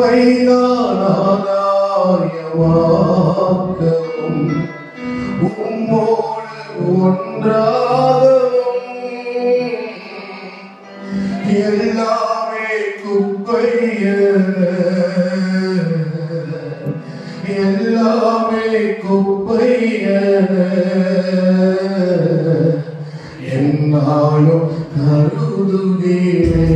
உம்மை நான் ஆதாயமாக்கவும் உம்மோடு ஒன்றாகவும் எல்லாமே குப்பையன எல்லாமே குப்பையன என்னாலும் கருதுகிறேன்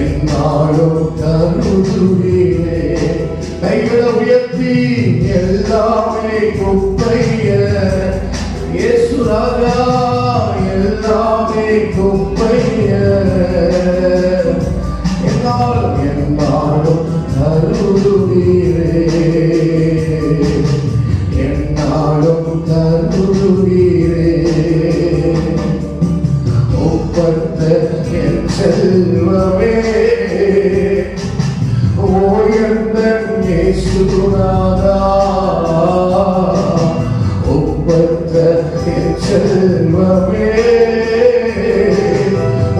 என்னாலும் கருதுகிறேன் கைகளை உயர்த்தி எல்லாமே குப்பையன இயேசு ராஜா எல்லாமே குப்பையன என்னாலும் என்னாலும் கருதுகிறேன் என்னாலும் கருதுகிறேன் ஒப்பற்ற என் செல்வமே ஓயந்த இயேசுநாதா ஒப்பற்ற என் செல்வமே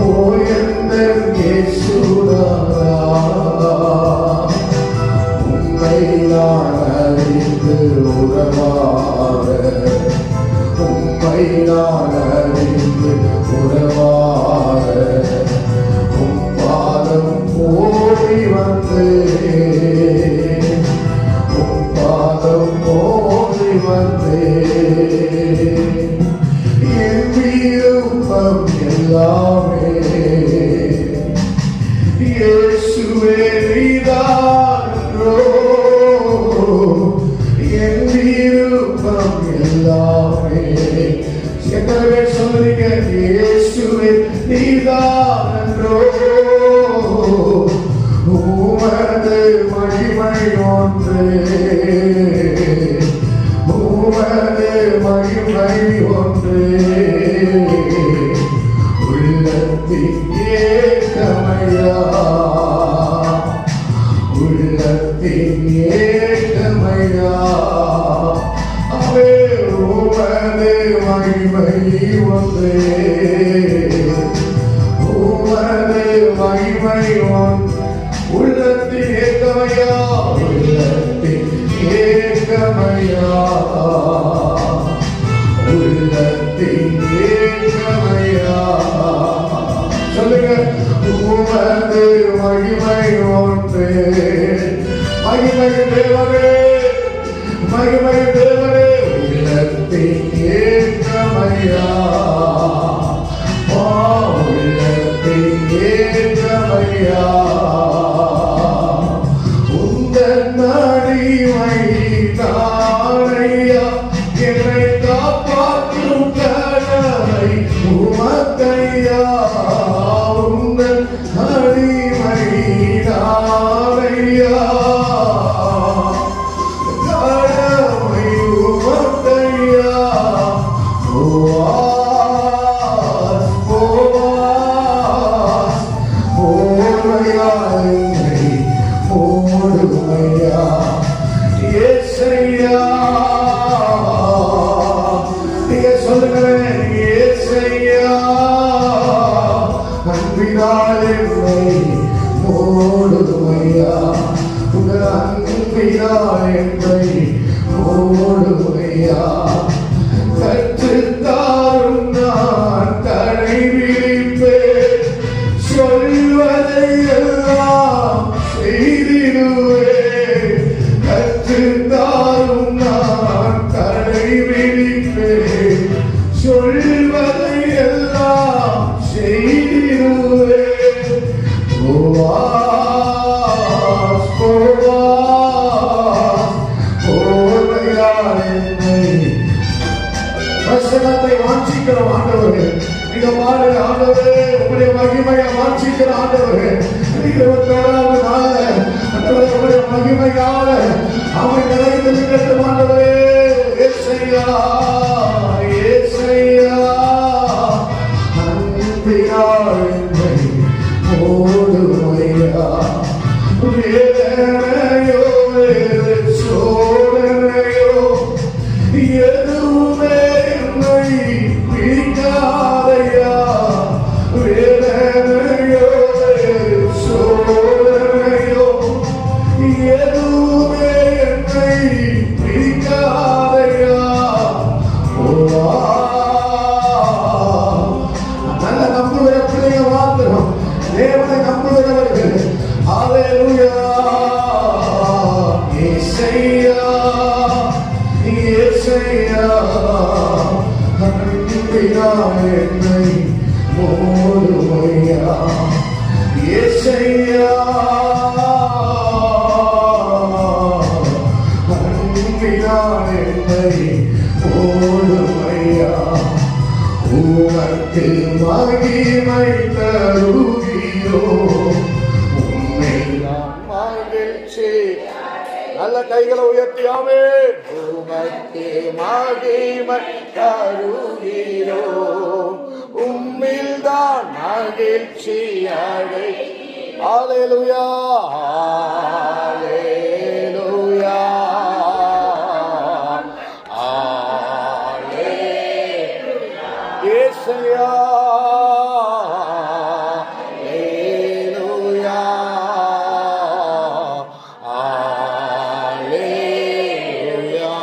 ஓயந்த இயேசுநாதா உம்மை நான் அறிந்து உறவாட உம்மை நான் அறிந்து உறவாட உம் பாதம் ஓடி வந்தேன் உம் பாதம் ஓடி வந்தேன் என் விருப்பம் எல்லாமே இயேசுவே நீதானோ என் விருப்பம் எல்லாமே எத்தனை பேர் சொல்றீங்க இயேசுவே நீதானோ உமது மகிமை ஒன்றே உமது மகிமை ஒன்றே உள்ளத்தின் ஏக்கமையா உள்ளத்தின் ஏக்கமையா அவே உமது மகிமை ஒன்றே உமது மகிமை ஒன்றே உள்ளத்தின் ஏக்கமையா உள்ளத்தின் ஏக்கமையா உள்ளத்தின் ஏக்கமையா சொல்லுங்க உமது மகிமை ஒன்றே மகிமை தேவரே மகிமை தேவரே உள்ளத்தின் ஏக்கமையா உள்ளத்தின் ஏக்கமையா உந்தன் அடிமை தானையா என்னை காப்பாற்றும் கடமை உமக்கையா உந்தன் அடிமை தானையா கடமை உமக்கையா கற்றுத்தாரும் நான் கடைபிடிப்பேன் சொல்வதையெல்லாம் செய்திடுவேன் கற்றுத்தாரும் நான் கடைபிடிப்பேன் சொல்வதையெல்லாம் செய்திடுவேன் வசனத்தை வாஞ்சிக்கிறோம் ஆண்டவரே நீங்க பாருங்க ஆண்டவரே உங்களுடைய மகிமையை வாஞ்சிக்கிற ஆண்டவரே 27வது நாள்ல ஆண்டவரே உங்களுடைய மகிமையால அவன் நிறைந்து நிற்கட்டும் ஆண்டவரே இயேசுயா இயேசுயா அன்பினால் என்னை ஓடுமையா வேதனையோ சோதனையோ எதுவுமே என்னை பிடிக்காதையா வேதனையோ சோதனையோ தேவனை நம்புகிறவர்கள் ஹல்லேலூயா. இயேசையா இயேசையா அன்பினால் என்னை மூடுமையா. இயேசையா அன்பினால் என்னை மூடுமையா. உமக்கு மகிமை தருகிறோம், உம்மைதான் மகிழ்ச்சி. நல்ல கைகளை உயர்த்தியாமே. உமக்கு மகிமை தருகிறோம், உம்மில்தான் மகிழ்ச்சி அடை. ஹல்லேலூயா ஹல்லேலூயா இயேசையா ஹல்லேலூயா ஹல்லேலூயா.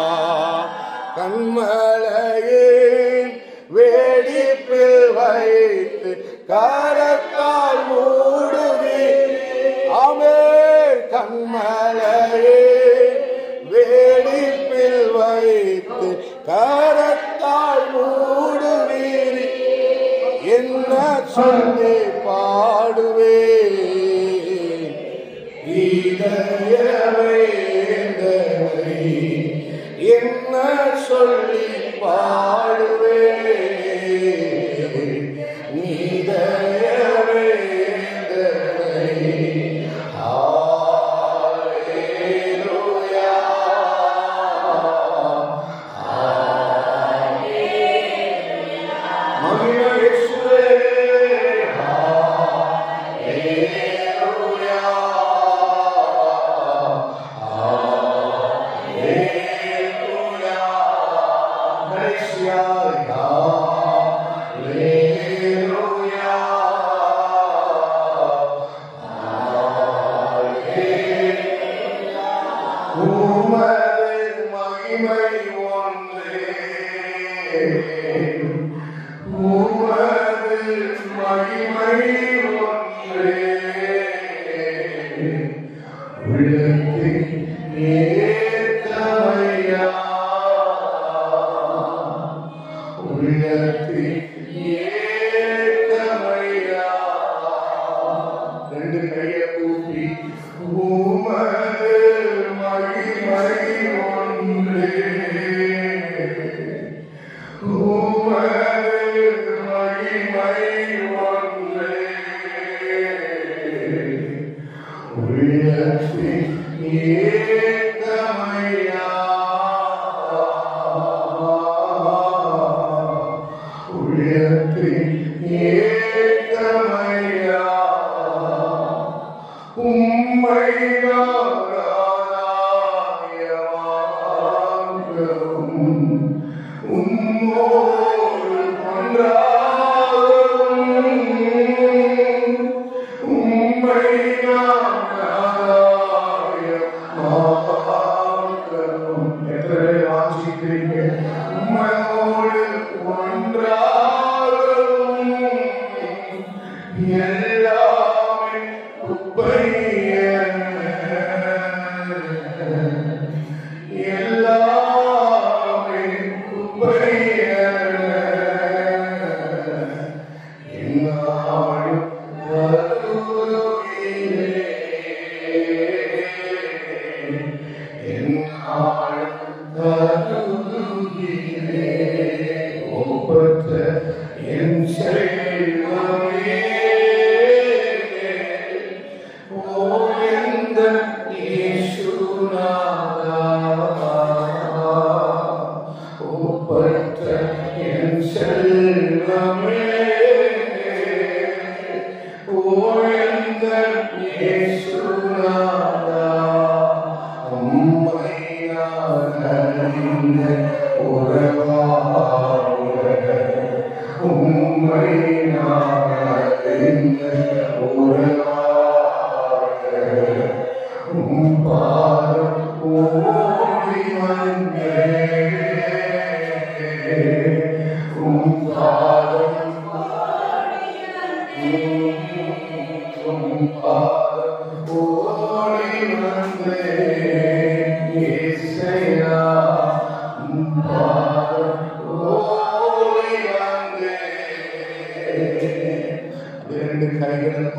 கண்மலையின் வேடிப்பில் வைத்து கரத்தால் மூடுவீர். ஆமென். கண்மலையின் வேடிப்பில் வைத்து கரத்தால் மூடுவீர். என்ன சொல்லி பாடுவேன் இதயமே என்ன சொல்லி பாடுவேன் இதயமே.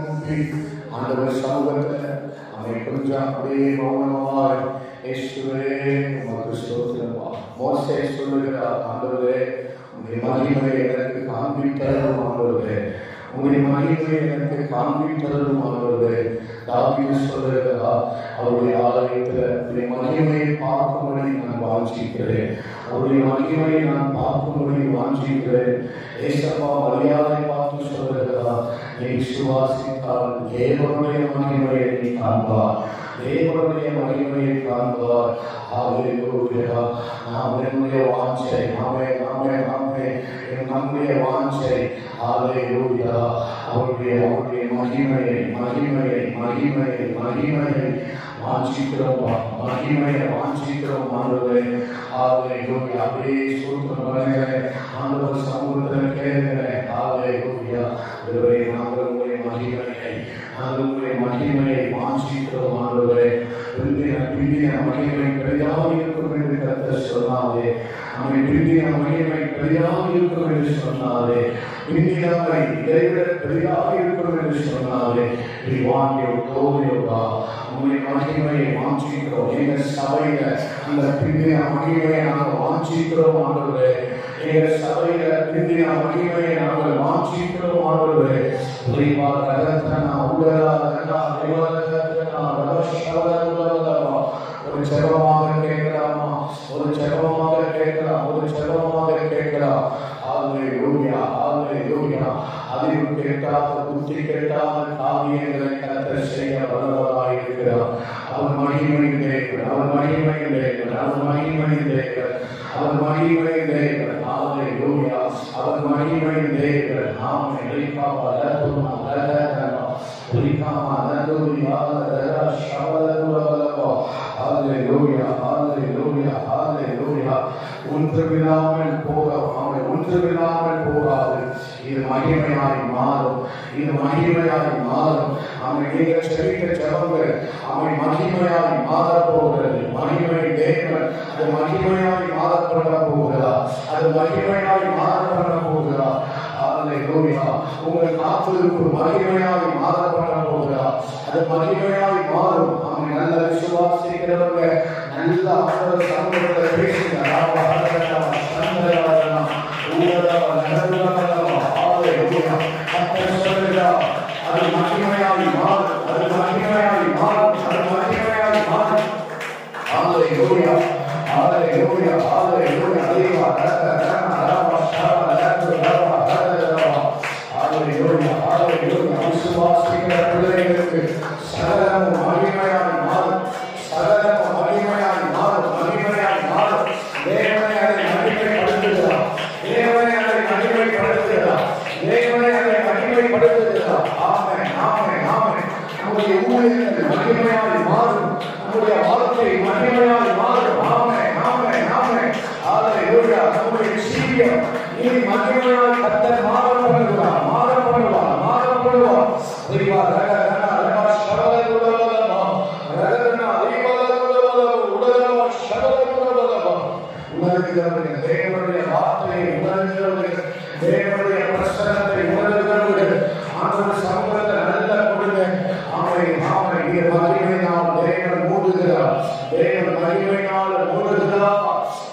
ஆண்டவர் சமூகத்தில் அவனை கொஞ்சம் அப்படியே மௌனமாய் இயேசுவே உமக்கு ஸ்தோத்திரம். மோசே சொல்லுகிறார், ஆண்டவரே உங்களுடைய மகிமையை எனக்கு காண்பித்தரும் ஆண்டவரே, உங்களுடைய மகிமையை எனக்கு காண்பித்தரும் ஆண்டவரே. தாவீது சொல்லுகிறார், அவருடைய ஆலயத்தில் அவருடைய மகிமையை பார்க்கும்படி நான் வாஞ்சிக்கிறேன், அவருடைய மகிமையை நான் பார்க்கும்படி வாஞ்சிக்கிறேன். ஏசப்பா மரியாதை பார்த்து சொல்லுகிறார், நீ விசுவாசித்தால் தேவனுடைய மகிமையை நீ காண்பார், தேவனுடைய மகிமையை காண்பார். ஹல்லேலூயா. நாம் என்னுடைய வாஞ்சை, நம்முடைய வாஞ்சை ஹல்லேலூயா, அவருடைய மகிமையை வாஞ்சிக்கிறோம், மகிமையை வாஞ்சிக்கிறோம் ஆண்டவரே. ஹல்லேலூயா. அப்படியே சொல்லுங்க ஆண்டவர் சமூகத்தில் கேட்கிறேன். ஹல்லேலூயா. நாங்களுடைய மகிமையை வாஞ்சிக்கிறோம் ஆண்டவரே. பிந்தின மகிமை பெரிதாக இருக்கும் என்று கர்த்தர் சொன்னாரே, அவன் பிந்தின மகிமை பெரிதாக இருக்கும் என்று சொன்னாரே, பிந்தினவை இதைவிட பெரிதாக இருக்கும் என்று சொன்னாரே. உங்களுடைய மகிமையை வாஞ்சிக்கிறோம். எங்க சபையில அந்த பிந்தின மகிமையை நாங்கள் வாஞ்சிக்கிறோம் ஆண்டவரே. எங்க சபையில பிந்தின மகிமையை நாங்கள் வாஞ்சிக்கிறோம் ஆண்டவரே. ஒரு ஜெபமாக கேட்கலாமா? ஒரு ஜெபமாக கேட்கலாம். ஹல்லேலூயா, ஹல்லேலூயா. அறிவு கேட்காத, புத்தி கேட்காத காரியங்களை கர்த்தர் செய்ய வல்லவராய் இருக்கிறார். அவர் மகிமையின் தேவன், அவர் மகிமையின் தேவன். ஹல்லேலூயா. அவர் மகிமையின் தேவன். ஆமென். ஒன்றுமில்லாமல் போகாது. இது மகிமையாய் மாறும். அவன் நீங்கள் செவித்த ஜெபங்கள் அவன் மகிமையாய் மாறப் போகிறது. மகிமை தேவன் அது மகிமையாய் மாறப்பட போகிறார். ஹல்லேலூயா. உங்கள் காத்திருப்பு மகிமையாய் மாறப்பட போகிறார். அது மகிமையாய் மாறும். அவன் நல்ல விசுவாசிக்கிறவங்க நல்ல ஆண்டவர் சமூகத்தில் பேசுகிறார். அது மகிமையாய் மாறும். ஹல்லேலூயா, ஹல்லேலூயா, ஹல்லேலூயா. விசுவாசிக்கிற பிள்ளைகளுக்கு சகலமும் மகிமையாய் மாறும். தேவனை அதை மகிமைப்படுத்துகிறார். ஆமென், ஆமென், ஆமென். நம்முடைய ஊழியர்கள் மகிமையாய் மாறும். நம்முடைய வாழ்க்கை மகிமையாய் மாறும். ஆமென், ஆமென், ஆமென். ஹல்லேலூயா. நம்முடைய ஜீவியம் இனி மகிமையாய் கர்த்தர் மாறப்படுவார். தேவனுடைய வார்த்தையை உணர்கிறவர்கள், தேவனுடைய பிரசன்னத்தை உணர்கிறவர்கள் ஆண்டவர் சமூகத்தில் நல்ல கொடுங்க. ஆமென், ஆமென். இந்த மகிமையினால் தேவன் மூடுகிறார்.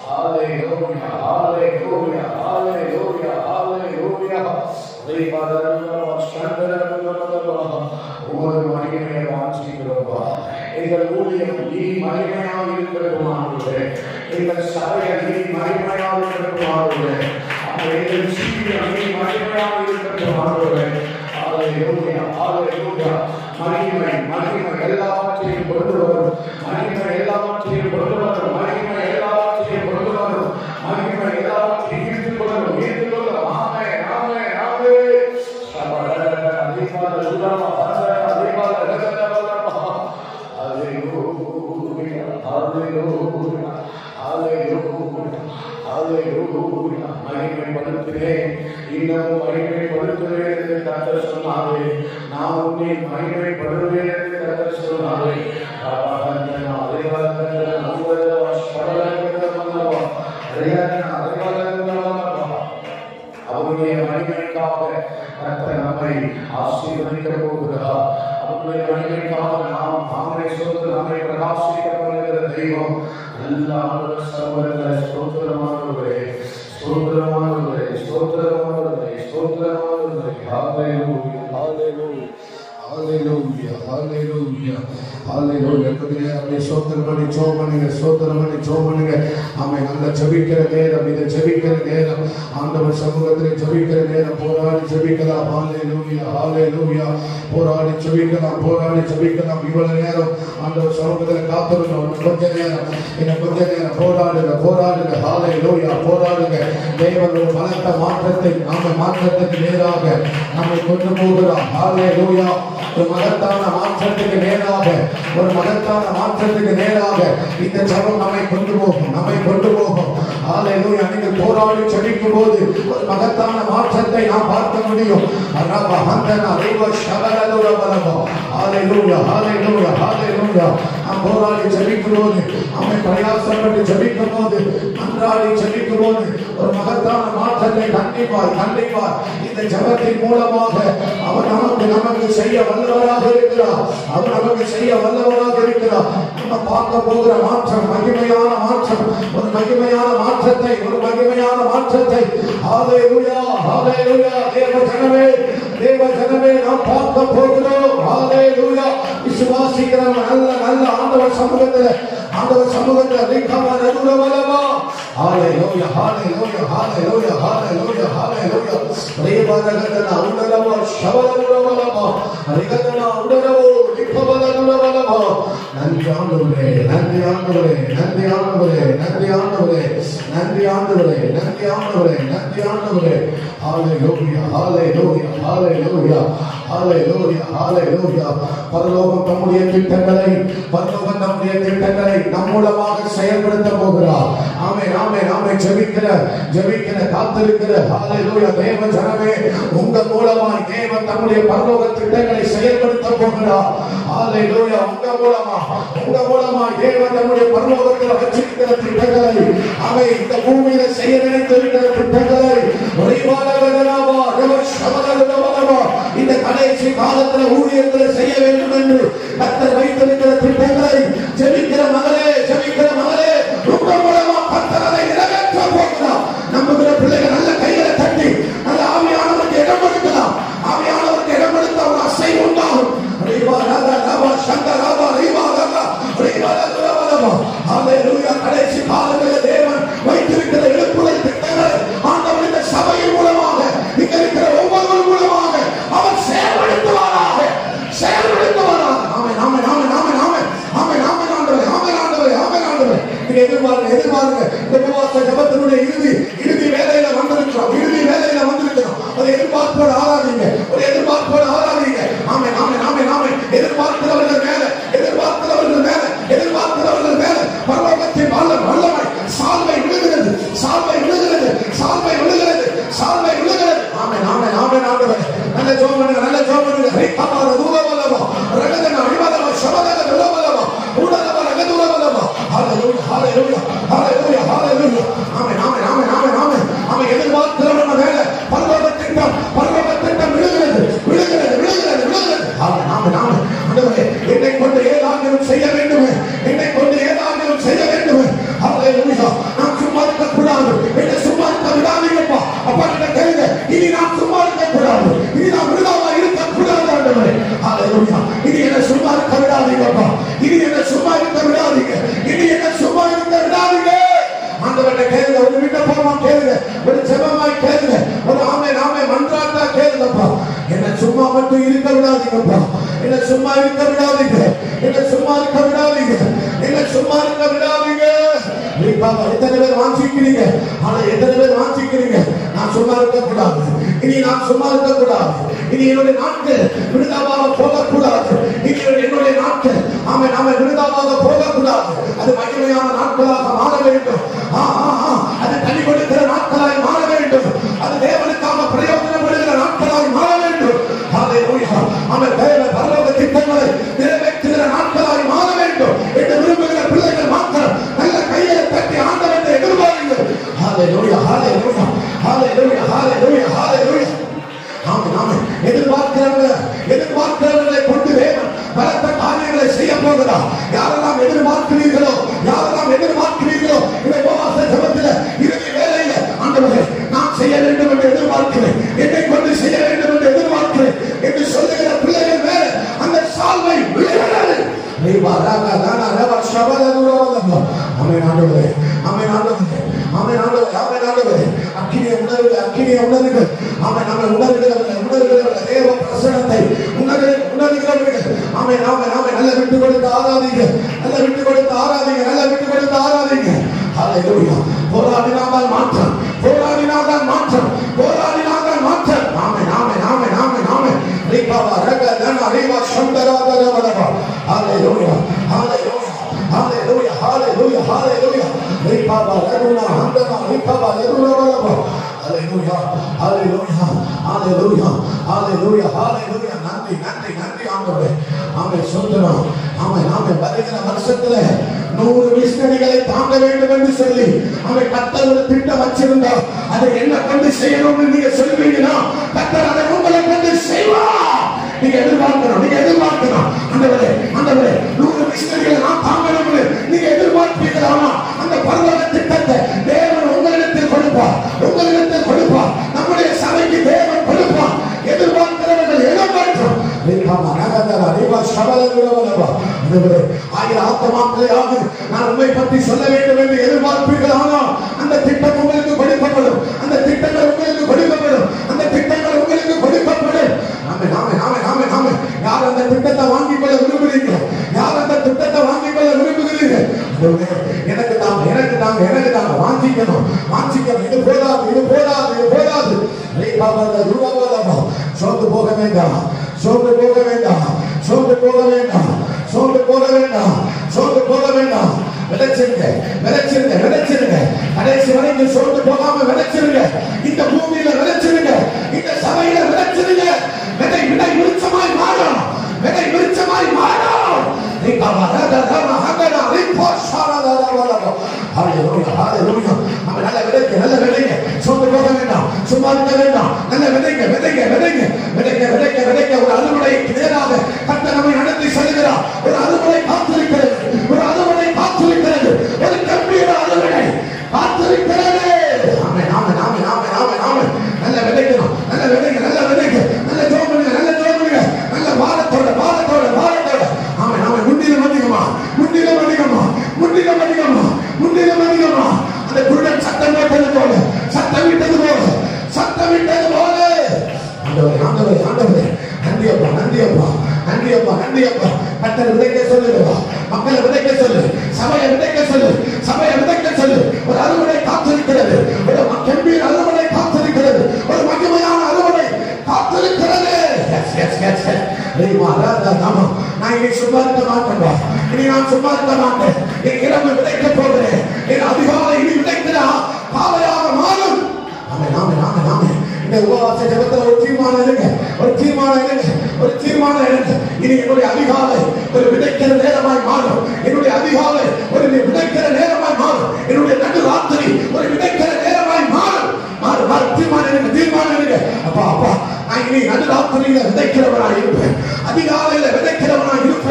ஹல்லேலூயா, ஹல்லேலூயா, ஹல்லேலூயா, ஹல்லேலூயா. உமது மகிமையை வாஞ்சிக்கிறோம்பா. எங்கள் ஊழியம் நீ மகிமையாக இருக்கிறோம் ஆண்டவரே. எங்கள் சபையை நீ மகிமையாக இருக்கிறோம் ஆண்டவரே. எங்கள் ஜீவியம் நீ மகிமையாக இருக்கிறோம் ஆண்டவரே. ஹல்லேலூயா, ஹல்லேலூயா. மகிமை எல்லாவற்றையும் கொண்டு வரும். மகிமை எல்லாவற்றையும் ஈர்த்துக் கொள்ளும். ஆமென், ஆமென், ஆமென். மகிமைப்படுத்துகிறேன், இன்னமும் மகிமைப்படுத்துகிறேன் என்று கர்த்தர் சொன்னாரே. நான் உன்னை மகிமைப்படுவேன் என்று கர்த்தர் சொன்னாரே. அவருடைய மகிமைக்காக கர்த்தர் நம்மை ஆசீர்வதிக்க போகிறார். நல்ல ஆண்டவர் சகோதரர்களே, ஸ்தோத்திரமானவர்களே, ஸ்தோத்திரமானவர்களே, ஸ்தோத்திரமானவர்களே, ஸ்தோத்திரமானவர்களே. ஹalleluya, ஹalleluya, ஹalleluya, ஹalleluya, ஹalleluya. அப்படியே ஸ்தோத்திரம் பண்ணி ஜெபம் பண்ணுங்க, ஸ்தோத்திரம் பண்ணி ஜெபம் பண்ணுங்க. ஆமென். நல்ல ஜெபிக்கிற நேரம், இது ஜெபிக்கிற நேரம், ஆண்டவர் சமூகத்தில் ஜெபிக்கிற நேரம். போராடி ஜெபிக்கலாம். ஹalleluya, ஹalleluya. போராடி ஜெபிக்கலாம், போராடி ஜெபிக்கலாம். இவ்வளவு நேரம் ஆண்டவர் சமூகத்தில் காத்திருந்தோம். கொஞ்ச நேரம், இன்னும் கொஞ்ச நேரம் போராடுங்க, போராடுங்க. ஹalleluya, போராடுங்க. தேவன் ஒரு பலத்த மாற்றத்தை, மாற்றத்துக்கு நேராக நம்மை கொண்டு போகிறார். ஹalleluya. ஒரு மகத்தான மாற்றத்துக்கு நேராக, ஒரு மகத்தான மாற்றத்துக்கு நேராக இந்த ஜெபம் நம்மை கொண்டு போகும், நம்மை கொண்டு போகும். ஹalleluya. நீங்கள் போராடி ஜெபிக்கும் போது ஒரு மகத்தான மாற்றத்தை நாம் பார்க்க முடியும். ஹalleluya, ஹalleluya, ஹalleluya. நாம் போராடி ஜெபிக்கும் போது, நம்மை பிரயாசப்பட்டு ஜெபிக்கும் போது, அன்றாடி ஜெபிக்கும் போது ஒரு மகத்தான மாற்றத்தை கண்டிப்பார் இந்த ஜெபத்தின் மூலமாக அவர் நமக்கு செய்ய வல்லவராக இருக்கிறார். அவர் நமக்கு செய்ய வல்லவராக இருக்கிறார். நம்ம பார்க்க போகிற மாற்றம் மகிமையான மாற்றம், ஒரு மகிமையான மாற்றத்தை, ஒரு மகிமையான மாற்றத்தை. ஹalleluya, ஹalleluya. தேவ ஜனமே நாம் பார்க்க போகிறோம். ஹalleluya. விசுவாசிக்கிறவன் நல்ல ஆண்டவர் சமூகத்தில் ரிகமனதுரவலமா. ஹalleluya, ஹalleluya, ஹalleluya, ஹalleluya, ஹalleluya. ரேபரகதன உடலமா ஷவலதுரவலமா ரிகதன உடலவோ ரிகமனதுரவலமா. நன்றி ஆண்டவரே, நன்றி ஆண்டவரே, நன்றி ஆண்டவரே, நன்றி ஆண்டவரே, நன்றி ஆண்டவரே, நன்றி ஆண்டவரே, நன்றி ஆண்டவரே. ஹalleluya, ஹalleluya, ஹalleluya, ஹalleluya, ஹalleluya. பரலோகம் நம்முடைய திட்டங்களை, பரலோகம் நம்முடைய திட்டங்களை நம் மூலமாக செயல்படுத்த போகிறார். ஆமென், ஆமென், ஆமென். ஜெபிக்கிற காத்திருக்கிற ஹalleluya தேவ ஜனமே, உங்க மூலமாய் தேவன் நம்முடைய பரலோக திட்டங்களை செயல்படுத்த போகிறார். ஹalleluya. உங்க மூலமாய் தேவன் நம்முடைய பரலோகத்தில் வச்சிருக்கிற திட்டங்களை, அவை இந்த பூமியில செய்ய நினைத்திருக்கிற திட்டங்களை இந்த கடைசி காலத்தில் ஊழியத்தில் செய்ய வேண்டும் என்று கர்த்தர் வைத்திருக்கிற திட்டங்களை ஜெபிக்கிற மகளே, ஜெபிக்கிற மகளே, உங்க மூலமா கர்த்தர் அதை நிறைவேற்ற போகிறார். நம்புகிற பிள்ளைகள் நல்ல கைகளை தட்டி நல்ல ஆவியானவருக்கு இடம் கொடுக்கலாம். ஆவியானவருக்கு இடம் கொடுத்த ஒரு அசைவு உண்டாகும். கடைசி காலங்களில் தேவன் வைத்திருக்கிற எழுப்புதல் திட்டங்களை ஆண்டவர் இந்த சபையின் மூலமாக, இங்க இருக்கிற ஒவ்வொரு மூலமாக அவர் செயல்படுத்துவாராக. ஆமென், ஆமென், ஆமென், ஆமென், ஆமென், ஆமென், ஆமென் ஆண்டவரே, ஆமென் ஆண்டவரே, ஆமென் ஆண்டவரே. நீங்க எதிர்பாருங்க. இந்த உபவாச ஜெபத்தினுடைய இறுதி வேலையில வந்திருக்கிறோம். ஒரு எதிர்பார்ப்போடு ஆராதிங்க, ஒரு எதிர்பார்ப்போடு ஆராதிங்க. ஆமென், ஆமென், ஆமென், ஆமென். எதிர்பார்க்கிறவர்கள் மேல பரலோகத்தின் வல்லமை சால்வை விழுகிறது. ஆமென், ஆமென், ஆமென் ஆண்டவரே. நல்ல ஜெபம் பண்ணுங்க. ரிகமன தூரவலமா ரகதன அடிவலமா ஷவதன தூரவலமா உடலமா ரகதுரவலமா. ஹalleluya, ஹalleluya, ஹalleluya, ஹalleluya. ஆமென், ஆமென், ஆமென், ஆமென், ஆமென். ஆமென். எதிர்பார்க்கிறவர்கள் மேல பரலோக திட்டம் விழுகிறது. ஆமென், ஆமென், ஆமென். ஆண்டவரே, என்னை கொண்டு ஏதாவது செய்ய வேண்டும். ஹalleluya. நான் சும்மா இருக்க கூடாது. என்னை சும்மா இருக்க விடாதீங்கப்பா. அப்பா கிட்ட கேளுங்க. இனி நான் சும்மா இருக்க கூடாது. இனி நான் விடுதலை இருக்க கூடாது ஆண்டவரே. ஹalleluya. இனி என்னை சும்மா இருக்க விடாதீங்கப்பா. இனி என்னை சும்மா இருக்க விடாதீங்க. ஆண்டவரே கேளுங்க. ஒரு விண்ணப்பமா கேளுங்க, ஒரு ஜெபமாய் கேளுங்க, ஒரு ஆமென் ஆமென் மன்றாட்டா கேளுங்கப்பா. என்னை சும்மா மட்டும் இருக்க விடாதீங்கப்பா. என்னை சும்மா இருக்க விடாதீங்க. எத்தனை பேர் வாஞ்சிக்கிறீங்க? ஆனா எத்தனை பேர் வாஞ்சிக்கிறீங்க? நான் சும்மா இருக்க கூடாது. இனி என்னுடைய நாட்கள் விடுதலாக போகக்கூடாது. என்னுடைய நாட்கள் விடுதலாக போகக்கூடாது. அது மகிமையான நாட்களாக மாற வேண்டும். அது கனி கொடுக்கிற நாட்களாய் மாற வேண்டும். அது தேவனுக்காக பிரயோஜனப்படுகிற நாட்களாய் மாற வேண்டும். பரலோக திட்டங்களை நிறைவேற்றுகிற நாட்களாய் மாற வேண்டும் என்று விரும்புகிற பிள்ளைகள் மாத்திரம் நல்ல கையை தட்டி ஆண்டவரை எதிர்பாருங்கள். ஹalleluya, ஹalleluya, ஹalleluya, ஹalleluya, ஹalleluya. ஆமென். எதிர்பார்க்கிறவர்களை கொண்டு தேவன் பலத்த காரியங்களை செய்ய போகிறார். யாரெல்லாம் எதிர்பார்க்கிறீர்களோ, யாரெல்லாம் போராடினாதான் மாற்றம், போராடினாதான் மாற்றம், போராடினாதான் மாற்றம். ஆமென் ஆமென் ஆமென் ஆமென் ஆமென். ரிபாவா ரகதன ரிவா சந்தராதரவலவா. ஹalleluya ஹalleluya ஹalleluya ஹalleluya ஹalleluya. ரிபாவா ரகுனா ஹந்தனா ரிபாவா ரகுலவலவா. ஹalleluya ஹalleluya ஹalleluya ஹalleluya ஹalleluya. நன்றி நன்றி நன்றி ஆண்டவரே. ஆமென் சொல்றோம். ஆமென் ஆமென். வருகிற வருஷத்துல 100 மிஷனரிகளை தாங்க வேண்டும் என்று சொல்லி அவன் கர்த்தர் ஒரு திட்டம் வச்சிருந்தா அதை என்ன கொண்டு செய்யணும்னு நீங்க சொல்வீங்கன்னா கர்த்தர் அதை உங்களை கொண்டு செய்வார். நீங்க எதிர்பார்க்கணும், நீங்க எதிர்பார்க்கணும். ஆண்டவரே ஆண்டவரே 100 மிஷனரிகளை நான் தாங்கணும்னு நீங்க எதிர்பார்ப்பீங்களா? அந்த பரலோக திட்டத்தை தேவன் உங்களிடத்தில் கொடுப்பார், உங்களிடத்தில் கொடுப்பார். நம்முடைய சபைக்கு தேவன் கொடுப்பார். எதிர்பார்க்கிறவர்கள் எதிர்பார்க்கிறோம். நான் உண்மை பற்றி சொல்ல வேண்டும் என்று எதிர்பார்ப்பீர்கள். ஆனால் அந்த திட்டம் உங்களுக்கு கொடுக்கப்படும், அந்த திட்டங்கள் உங்களுக்கு கொடுக்கப்படும், அந்த திட்டங்கள் உங்களுக்கு கொடுக்கப்படும். யார் அந்த திட்டத்தை வாங்கிக் கொள்ள விரும்புகிறீர்கள்? யார் அந்த திட்டத்தை வாங்கிக் கொள்ள விரும்புகிறீர்கள்? எனக்கு தாங்க, எனக்கு தாங்க, எனக்கு தாங்க. வாஞ்சிக்கணும், வாஞ்சிக்கணும். இது போதாது, இது போதாது, இது போதாது. சோர்ந்து போக வேண்டாம், சோர்ந்து போக வேண்டாம், சோர்ந்து போக வேண்டாம், சோர்ந்து போக வேண்டாம், சோர்ந்து போக வேண்டாம். விளைச்சிருங்க, விளைச்சிருங்க, விளைச்சிருங்க. கடைசி வரைக்கும் சோர்ந்து போகாம விளைச்சிருங்க. இந்த பூமியில விளைச்சிருங்க, இந்த சபையில விளைச்சிருங்க. விதை விதை விருட்சமாய் மாறும், விதை விருட்சமாய் மாறும். நல்ல விதைங்க, நல்ல விதைங்க. சோர்ந்து போக வேண்டாம், சும்மா இருக்க வேண்டாம். நல்ல விதைங்க, விதைங்க, விதைங்க, விதைங்க, விதைங்க, விதைங்க. ஒரு அறுவடைக்கு நேராக கர்த்தர் நம்மை நடத்தி செல்கிறார். ஒரு அறுவடை காத்திருக்கிறது, ஒரு அறுவடை காத்திருக்கிறது, ஒரு கம்பீர அறுவடை காத்திருக்கிறது. ஆமென் ஆமென் ஆமென் ஆமென் ஆமென் ஆமென். நல்ல விதைக்கணும், நல்ல விதைங்க, நல்ல விதைங்க, நல்ல ஜோமனுங்க, நல்ல ஜோமனுங்க, நல்ல வாரத்தோட வாரத்தோட வாரத்தோட. ஆமென் ஆமென். முன்னிலும் அதிகமா, முன்னிலும் அதிகமா, முன்னிலும் அதிகமா, முன்னிலும் அதிகமா. அந்த குருடன் சத்தம் போட்டது போல, சத்தம் விட்டது போல, சத்தம் விட்டது போல. ஆண்டவரே ஆண்டவரே ஆண்டவரே, நன்றி அப்பா, நன்றி அப்பா, நன்றி அப்பா, நன்றி அப்பா. கர்த்தர் விதைக்க சொல்லுவா, மக்களை விதைக்க சொல்லு, சபையை விதைக்க சொல்லு, சபையை விதைக்க சொல்லு. ஒரு அறுவடை காத்திருக்கிறது, ஒரு கம்பீர அறுவடை காத்திருக்கிறது, ஒரு மகிமையான அறுவடை காத்திருக்கிறது. நான் இனி சும்மா இருக்க மாட்டேன், இனி நான் சும்மா இருக்க மாட்டேன். என் இரவு விதைக்க போகிறேன், என் அதிகாலை இனி விதைக்கிறா காலையாக மாறும். ஆமென் ஆமென் ஆமென் ஆமென். இந்த உபவாச ஜெபத்துல ஒரு தீர்மானம் எடுங்க, ஒரு தீர்மானம் எடுங்க, ஒரு தீர்மானம் எடுங்க. இனி என்னுடைய அதிகாலை ஒரு விதைக்கிற நேரமாய் மாறும், என்னுடைய அதிகாலை ஒரு விதைக்கிற நேரமாய் மாறும், என்னுடைய நடுராத்திரி ஒரு விதைக்கிற நேரமாய் மாறும். மாறு மாறு. தீர்மானம் எடுங்க, தீர்மானம் எடுங்க. அப்பா அப்பா, நான் இனி நடுராத்திரியில விதைக்கிறவனாய் இருப்பேன், அதிகாலையில விதைக்கிறவனாய் இருப்பேன்.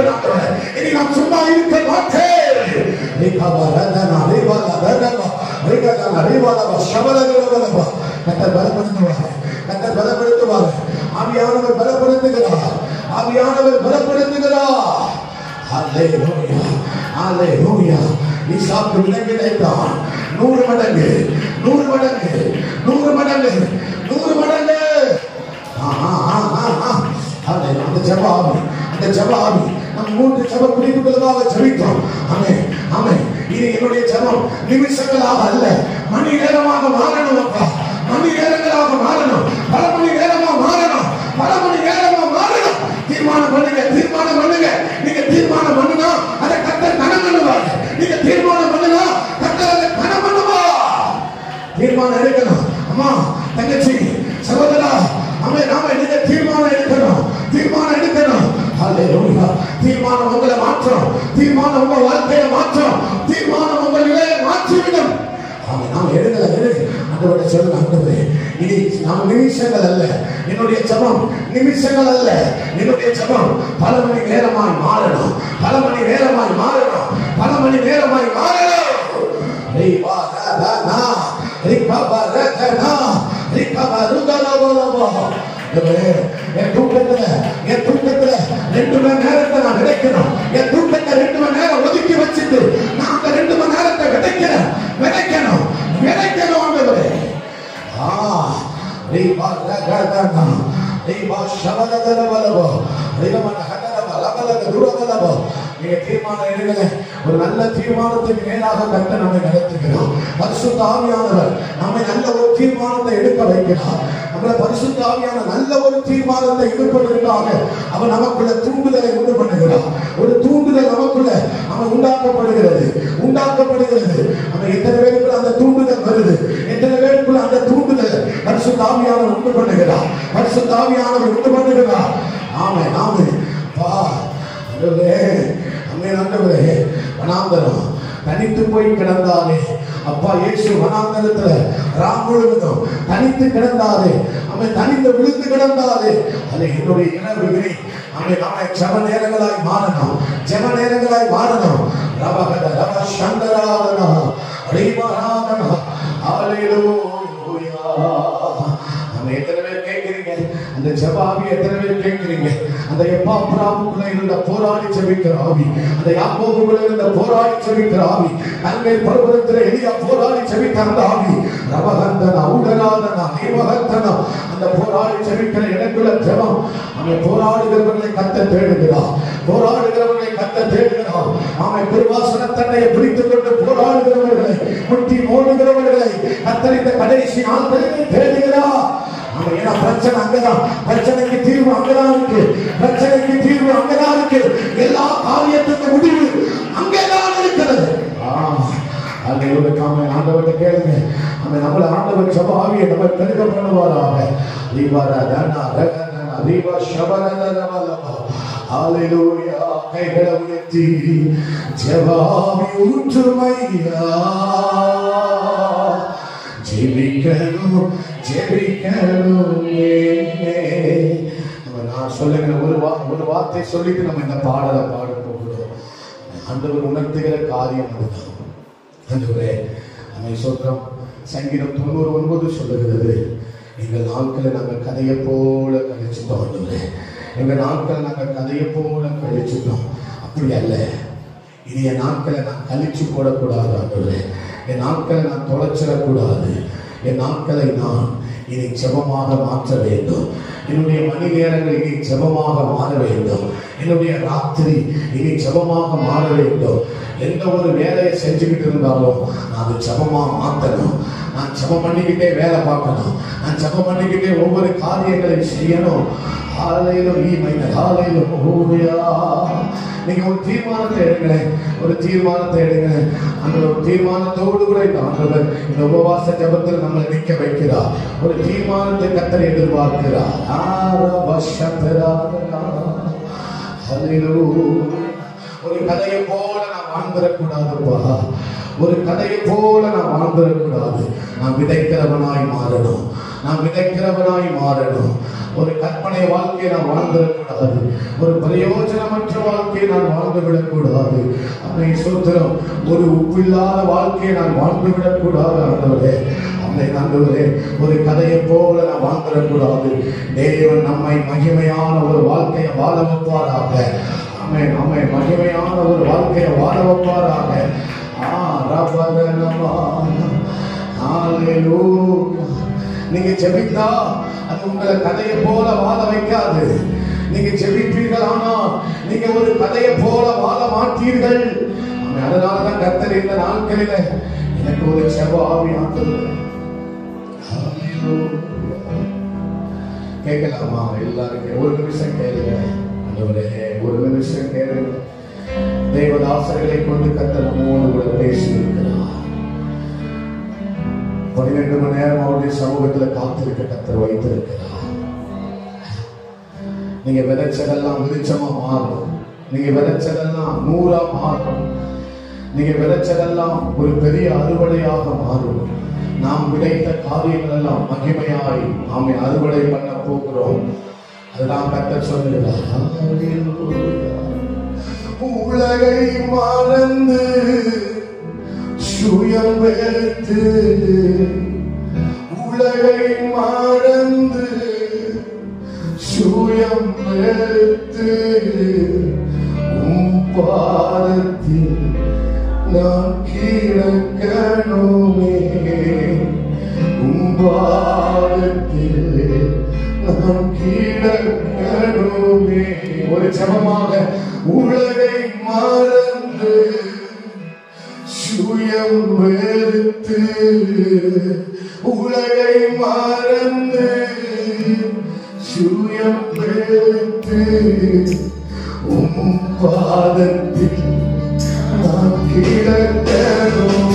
இனி நான் சும்மா இருக்க மாட்டேன். ஆவியானவர் பலப்படுத்துகிறார், ஆவியானவர் பலப்படுத்துகிறார். ஹல்லேலூயா ஹல்லேலூயா. ஈசாக்கு விதைத்தான் 100 மடங்கு, 100 மடங்கு, 100 மடங்கு, 100 மடங்கு. அந்த ஜெபம், அந்த ஜெபம் நம் 3 ஜெப பிரிவுகளாக ஜெபித்தோம். ஆமென் ஆமென். இது என்னுடைய ஜெபம் நிமிஷங்களாக அல்ல, மணி நேரமாக மாறணும். அப்பா, மணி நேரங்களாக மாறணும், பல மணி நேரமா மாறணும், பல மணி நேரமா மாறணும். தீர்மானம் பண்ணுங்க, தீர்மானம் பண்ணுங்க. நீங்க தீர்மானம் பண்ணுனா அதை கர்த்தர் கனம் பண்ணுவார். நீங்க தீர்மானம் பண்ணுனா கர்த்தர் அதை கனம் பண்ணுவார். தீர்மானம் எடுக்கணும். அம்மா, தங்கச்சி, சகோதரா, ஆமென் ஆமென். நீங்க தீர்மானம் எடுக்கணும், தீர்மானம் எடுக்கணும். ஹல்லேலூயா. தீர்மானம் உங்களை மாற்றும், தீர்மானம் உங்க வாழ்க்கையை மாற்றும், தீர்மானம் உங்க நிலையை மாற்றிவிடும். ஆமென். நாம் எடுங்க, எடுங்க. ஆண்டவரே சொல்லுங்க, ஆண்டவரே இனி நாம் நிமிஷங்கள் அல்ல, என்னுடைய ஜெபம் நிமிஷங்கள் அல்ல, என்னுடைய ஜெபம் பல மணி நேரமாய் மாறணும், பல மணி நேரமாய் மாறணும், பல மணி நேரமாய் மாறணும். ரிபாரதனா ரிபாரதனா ரிபாரதுகலவலவ. என் தூக்கத்துல 2 மணி நேரத்தை நான் விதைக்கணும், என் தூக்கத்தை நீங்க தீர்மானம் எடுங்க. ஒரு நல்ல தீர்மானத்துக்கு மேலாக கர்த்தர் நம்மை நடத்துகிறார். பரிசுத்த ஆவியானவர் நம்மை நல்ல ஒரு தீர்மானத்தை எடுக்க வைக்கிறார். நம்மள பரிசுத்த ஆவியான நல்ல ஒரு தீர்மானத்தை எடுப்பதற்காக அவர் நமக்குள்ள தூண்டுதலை உண்டு பண்ணுகிறார். ஒரு தூண்டுதல் நமக்குள்ள நம்ம உண்டாக்கப்படுகிறது. நம்ம எத்தனை பேருக்குள்ள அந்த தூண்டுதல் வருது? எத்தனை பேருக்குள்ள அந்த தூண்டுதல் பரிசுத்த ஆவியானவர் உண்டு பண்ணுகிறார்? பரிசுத்த ஆவியானவர் உண்டு பண்ணுகிறார். ஆமென், ஆமென். வனாந்தரம் தனித்து போய் கிடந்தாரே அப்பா இயேசு, வனாந்தரத்துல ராமுழுவதும் தனித்து கிடந்தாரே, அவன் தனித்து விழுந்து கிடந்தாரே. அது என்னுடைய இனவினை அவன் ஜெப நேரங்களாய் மாறணும். ஜெப நேரங்களாய் மாறணும். ரபகத ரப சந்தராதனா அடிமாராதனா ஹalleluya. நம்ம எத்தனை பேர் கேட்கிறீங்க? அந்த ஜெப ஆவி எத்தனை பேர் கேட்கிறீங்க? அந்த எப்பாப்ராவுக்குள்ள இருந்த போராடி ஜெபிக்கிற ஆவி, அந்த யாக்கோபுக்குள்ள இருந்த போராடி ஜெபிக்கிற ஆவி, கர்மேல் பர்வதத்திலே எலியா போராடி ஜெபித்த அந்த ஆவி, ரபகந்தன உடலாதன ஹேமகந்தன அந்த போராடி ஜெபிக்கிற எனக்குள்ள ஜெபம். அவன் போராடுகிறவர்களை கர்த்தர் தேடுகிறார். போராடுகிறவர்களை கர்த்தர் தேடுகிறார். அவன் பெருவாசன தன்னையை பிடித்துக் கொண்டு போராடுகிறவர்களை, முட்டி மோடுகிறவர்களை கர்த்தர் இந்த கடைசி நாட்களில் தேடுகிறார். ஏன்னா பிரச்சனை அங்கதான், பிரச்சனைக்கு தீர்வு அங்கதான் இருக்கு, பிரச்சனைக்கு தீர்வு அங்கதான் இருக்கு, எல்லா காரியத்துக்கு முடிவு அங்கேதான் இருக்கிறது. ஆண்டவர்கிட்ட கேளுங்க. அவன் நம்மள ஆண்டவர் ஜெப ஆவியை நம்ம பெருக பண்ணுவாராக. ஹalleluya. கைகளை உயர்த்தி ஜெப ஆவி ஊற்றுமையா, ஜெபிக்கணும் ஜெபிக்கணும். நான் சொல்லுங்க, ஒரு வார்த்தை சொல்லிட்டு நம்ம இந்த பாடலை பாட போகிறோம். ஆண்டவர் உணர்த்துகிற காரியம் அதுதான். ஆண்டவரே நம்மை சொல்றோம். சங்கீதம் 99 சொல்லுகிறது, எங்கள் நாட்களை நாங்கள் கதையை போல கழிச்சுட்டோம். ஆண்டவரே எங்கள் நாட்களை நாங்கள் கதையை போல கழிச்சுட்டோம். அப்படி அல்ல, இனி என் நாட்களை நான் கழிச்சு போடக்கூடாது. ஆண்டவரே என் நாட்களை நான் தொலைச்சிடக்கூடாது. என் நாட்களை நான் இனி ஜெபமாக மாற்ற வேண்டும். என்னுடைய மணி நேரங்கள் இனி ஜெபமாக மாற வேண்டும். என்னுடைய ராத்திரி இனி ஜெபமாக மாற வேண்டும். எந்த ஒரு வேலையை செஞ்சுக்கிட்டு இருந்தாலும் நான் அது ஜெபமா மாற்றணும். நான் ஜெபம் பண்ணிக்கிட்டே வேலை பார்க்கணும். நான் ஜெபம் பண்ணிக்கிட்டே ஒவ்வொரு காரியங்களை செய்யணும். நீங்க ஒரு தீர்மானத்தை எடுங்களேன், ஒரு தீர்மானத்தை எடுங்களேன். அந்த ஒரு தீர்மானத்தோடு கூட இந்த ஆண்டவர் இந்த உபவாச ஜெபத்தில் நம்மளை நிற்க வைக்கிறார். ஒரு தீர்மானத்தை கர்த்தர் எதிர்பார்க்கிறார். ஒரு கதையை போல நான் வாழ்ந்துடக்கூடாதுப்பா. ஒரு கதையை போல நான் வாழ்ந்துடக்கூடாது. நான் விதைக்கிறவனாய் மாறணும். நான் விதைக்கிறவனாய் மாறணும். ஒரு கற்பனை வாழ்க்கையை நான் வாழ்ந்துடக்கூடாது. ஒரு பிரயோஜனமற்ற வாழ்க்கையை நான் வாழ்ந்துவிடக்கூடாது. அப்படி சொல்கிறோம், ஒரு உப்பில்லாத வாழ்க்கையை நான் வாழ்ந்துவிடக்கூடாது. ஆண்டவரே ஆண்டவரே ஒரு கதையை போல நான் வாழ்ந்துடக்கூடாது. தேவன் நம்மை மகிமையான ஒரு வாழ்க்கையை வாழ வைப்பாராக. ஆமென், ஆமென். மகிமையான ஒரு வாழ்க்கையை வாழ வைப்பாராக. நீங்க ஜெபித்தா அது உங்களை கதையை போல வாழ வைக்காது. நீங்க ஜெபிப்பீர்கள், ஆனால் நீங்க ஒரு கதையை போல வாழ மாட்டீர்கள். அதனாலதான் கர்த்தர் இந்த நாட்களில எனக்கு ஒரு ஜெப ஆவி கேட்கலாமா? எல்லாருக்கும் ஒரு நிமிஷம் கேளுங்க. ஒரு நிமிஷம் கேளுங்க. தேவதாசர்களை கொண்டு கர்த்தர் நம்மோடு கூட பேசி இருக்கிறார். 12 மணி நேரம் அவருடைய சமூகத்தில் காத்திருக்க கர்த்தர் வைத்திருக்கிறார். நீங்க விதைச்சதெல்லாம் வெளிச்சமா மாறும். நீங்க விதைச்சதெல்லாம் 100 மாறும். நீங்க விதைச்சதெல்லாம் ஒரு பெரிய அறுவடையாக மாறும். நாம் விதைத்த காரியங்கள் எல்லாம் மகிமையாய் நாம அறுவடை பண்ண போகிறோம். அதுதான் கர்த்தர் சொல்லுகிறார். உலகை மறந்து சுயம் வெறுத்து, உலகை மறந்து சுயம் வெறுத்து, உம் பாதத்தில் நான் கிடக்கணுமே, உம் பாதத்தில் நான் கிடக்க ஜபமாக உலகை மறந்து சுயம் வெறுத்து, உலகை மறந்து சுயம் வெறுத்து உம் பாதத்தில் நான் கிடக்கிறோம்.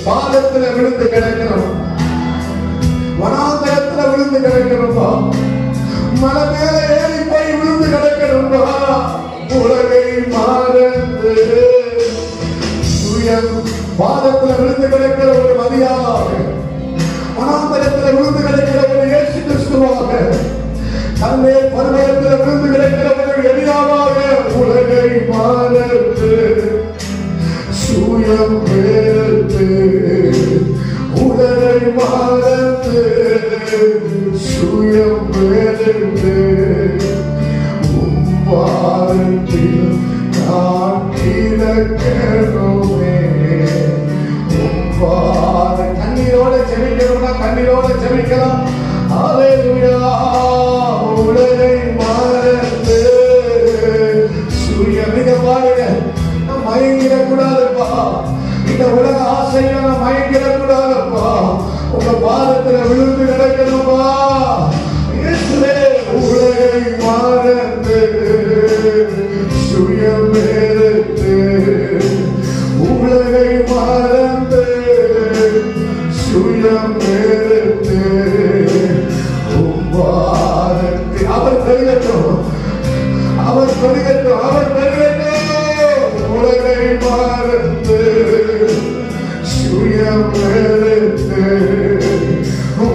பாதத்தில் விழுந்து கிடக்கிறோம், வனாந்தரத்தில் விழுந்து கிடக்கிறோம்பா, மலை மேல ஏறி போய் விழுந்து கிடக்கிறோம்பா. உலகை மறந்து சுயம் பாதத்தில் விழுந்து கிடக்கிற ஒரு மதியாக, வனாந்தரத்தில் விழுந்து கிடக்கிற ஒரு இயேசு கிறிஸ்துவாக, தன்னை பருவத்தில் விழுந்து கிடக்கிற ஒரு எளியாவாக உலகை மறந்து சுயம் வெறுத்து, உலகை மறந்து சுயம் வெறுத்து உம் பாதத்தில் நான் கிடக்கிறோமே. உம் பாத கண்ணீரோட ஜெபிக்கணும்னா கண்ணீரோட ஜெபிக்கலாம். ஹல்லேலூயா. உலகை மறந்து சுயம் மிக பாருங்க, மயங்கிடக்கூடாதுப்பா. இந்த உலக ஆசையில மயங்கிடக்கூடாதுப்பா. உங்க பாதத்துல விழுந்து கிடக்கணும்பா. உலகை மறந்து சுயம் வெறுத்து, உலகை மறந்து சுயம் வெறுத்து உம் பாதத்தில் அவர் பெருகட்டும், அவர் பெருகட்டும், அவர் பெருகட்டும். உலகை மறந்து சுயம் வெறுத்து,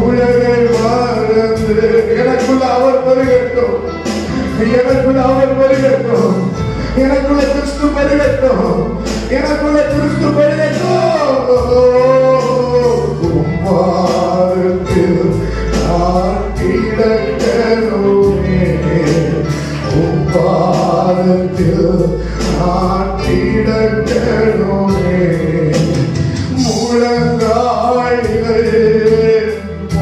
உலகை மறந்து எனக்குள்ள அவர் பெருகட்டும், எனக்குள்ள அவர் பெருகட்டும், எனக்குள்ள கிறிஸ்து பெருகட்டும், எனக்குள்ள கிறிஸ்து பெருகட்டும். உம் பாதத்தில் நான் கிடக்கிறோமே, உம் பாதத்தில் நான் கிடக்கிறோமே. முழங்கால்கள்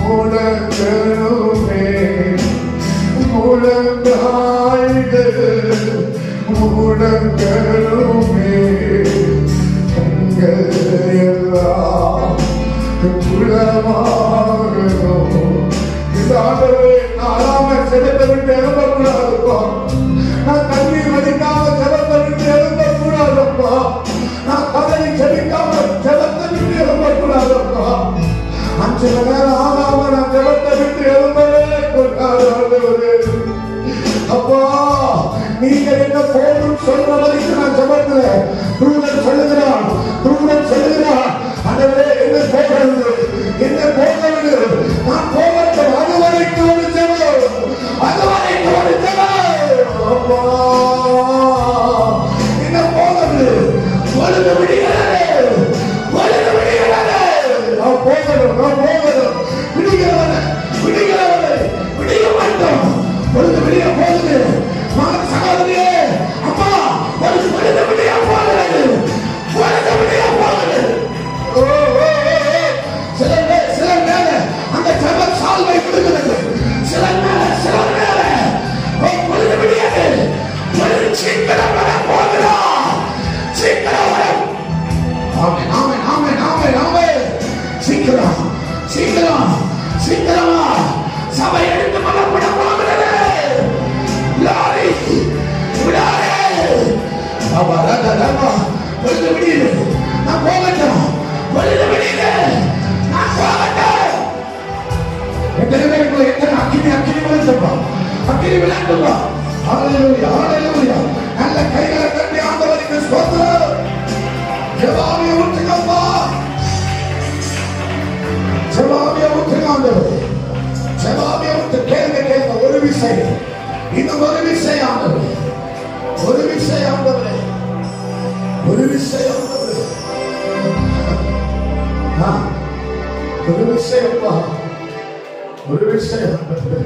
முழங்கணுமே, முழங்கால்கள் முழங்கணுமே. எல்லாம் குலமாகணும். இந்த ஆண்டவரே, நாளாம செலத்தை விட்டு எழுப்பக்கூடாதுப்பா. நான் தண்ணீர் வடிக்காம செலத்தை விட்டு எழுப்பக்கூடாதுப்பா. நான் கதறி செடிக்காம செலத்தை விட்டு எழுப்பக்கூடாதுப்பா. 5 மணி நேரம் ஆகாம நான் செலத்தை விட்டு எழுப்பவே கூடாது. அப்பா, நீங்க என்ன போதும் சொல்ற வரைக்கும் நான் ஜெபத்துல தூதன் சொல்லுகிறான், தூதன் சொல்லுகிறான், ஆண்டவரே என்ன போகிறது, என்ன போகிறது, நான் போகட்டும், அது வரைக்கும் ஒரு ஜெபம், அது வரைக்கும் ஒரு ஜெபம். அப்பா, என்ன போகிறது, பொழுது விடுகிறது, பொழுது விடுகிறது, நான் போகணும், நான் போகணும், விடுகிறவனை விடுகிறவனை விடிய மாட்டோம். பொழுது விடிய போகுது மகன் சகோதரியே, அம்மா, பொழுது விடிய போகிறது, பொழுது விடிய போகுது. சில மேல அந்த ஜெப சால்வை விடுகிறது, சில மேல பொழுது விடியது, பொழுது சீக்கிரம் வர போகிறோம், சீக்கிரம் வர. ஆமென், ஆமென், ஆமென், ஆமென், ஆமென். சீக்கிரம் சீக்கிரம் சீக்கிரமா சபை எடுத்து கொள்ளப்பட போகிறது. லாரி விடாதே. பாபா ராஜா ராமா, பொழுது விடியுது, நான் போகட்டும், பொழுது விடியுது, நான் போகட்டும். எத்தனை பேருக்குள்ள எத்தனை அக்கினி அக்கினி விழுந்துப்பா, அக்கினி விளையாண்டுப்பா. ஹல்லேலூயா, ஹல்லேலூயா. நல்ல கைகளை கட்டி ஆண்டவருக்கு ஸ்தோத்திரம். ஜெபாவிய ஊற்றுங்கப்பா, ஜெபாவிய ஊற்றுங்க ஆண்டவரே, ஜெபாவிய ஊற்று. கேளுங்க கேளுங்க, ஒரு விஷயம், இன்னும் ஒரு விஷயம் ஆண்டவரே, ஒரு விஷயம் ஆண்டவரே, ஒரு விஷயம் ஆண்டவரே, ஒரு விஷயம்ப்பா, ஒரு விஷயம் ஆண்டவரே,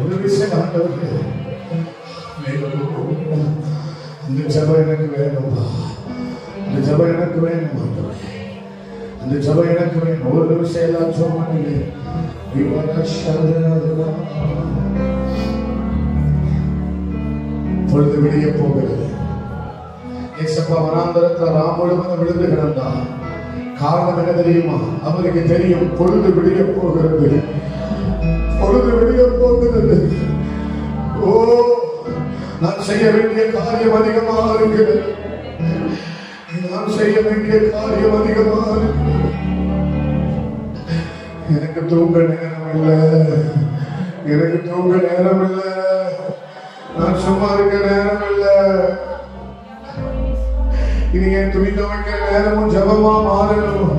ஒரு விஷயம் ஆண்டவரே. இந்த ஜெபம் எனக்கு வேணும்பா, இந்த ஜெபம் எனக்கு வேணும் ஆண்டவரே, இந்த ஜெபம் எனக்கு வேணும். ஒரு விஷயம் எல்லாம் சொல்லுவாங்க, பொழுது விடிய போகிறது. ஏசப்பா வனாந்தரத்தில் ராம் முழுவதும் விழுந்து கிடந்தான். காரணம் என்ன தெரியுமா? அவருக்கு தெரியும் பொழுது விடிய போகிறது, பொழுது விடிய போகிறது. ஓ, நான் செய்ய வேண்டிய காரியம் அதிகமாக இருக்கிறது, நான் செய்ய வேண்டிய காரியம் அதிகமாக இருக்கிறது. எனக்கு தூங்க நேரம் இல்லை, எனக்கு தூங்க நேரம் இல்லை, நான் சும்மா இருக்க நேரம் இல்லை. இனி என் துணி துவைக்கிற நேரமும் ஜபமா மாறணும்,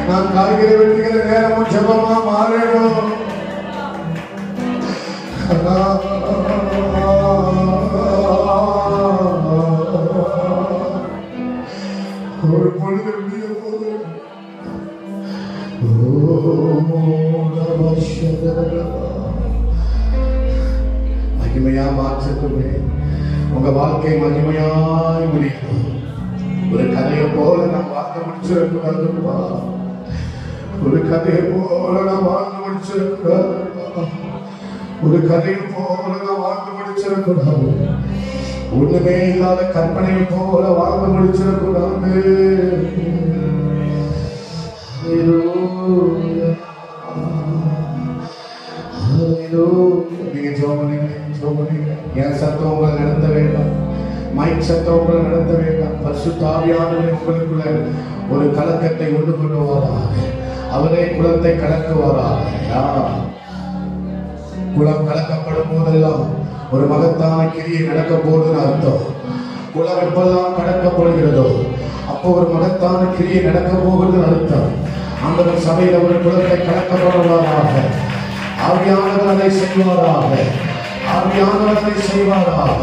நான் காய்கறி வெட்டுகிற நேரமும் ஜபமா மாறணும். ஒரு பொழுது விடிய போது மகிமையா மாற்றத்துமே உங்க வாழ்க்கை மகிமையாய் முடியும். ஒரு கதையை போல நான் வாழ்ந்து முடிச்சிருக்கூடாதுப்பா, ஒரு கதையை போல நான் வாழ்ந்து முடிச்சிருக்கூடாதுப்பா, ஒரு கதையை போல நான் வாழ்ந்து முடிச்சிடக்கூடாது, ஒண்ணுமே இல்லாத கற்பனையை போல வாழ்ந்து முடிச்சிடக்கூடாது. நீங்க ஜோமனிங்க, என் சத்தம் உங்களை நடத்த வேண்டாம், மைக் சத்தம் உங்களை நடத்த வேண்டாம். பரிசுத்த ஆவியானவர் உங்களுக்குள்ள ஒரு கலக்கத்தை கொண்டு கொள்வாராக, அவரே குளத்தை கலக்குவாராக. குளம் கலக்கப்படும் போதெல்லாம் ஒரு மகத்தான கிரியை நடக்க போதுன்னு அர்த்தம். குளம் எப்பெல்லாம் கடக்கப்படுகிறதோ அப்போ ஒரு மகத்தான கிரியை நடக்க போகிறது அர்த்தம். ஆண்டவர் சபையில் ஒரு குளத்தை கலக்கப்படுவாராக, ஆவியானவர் அதை செய்வாராக, ஆவியானவர் அதை செய்வாராக,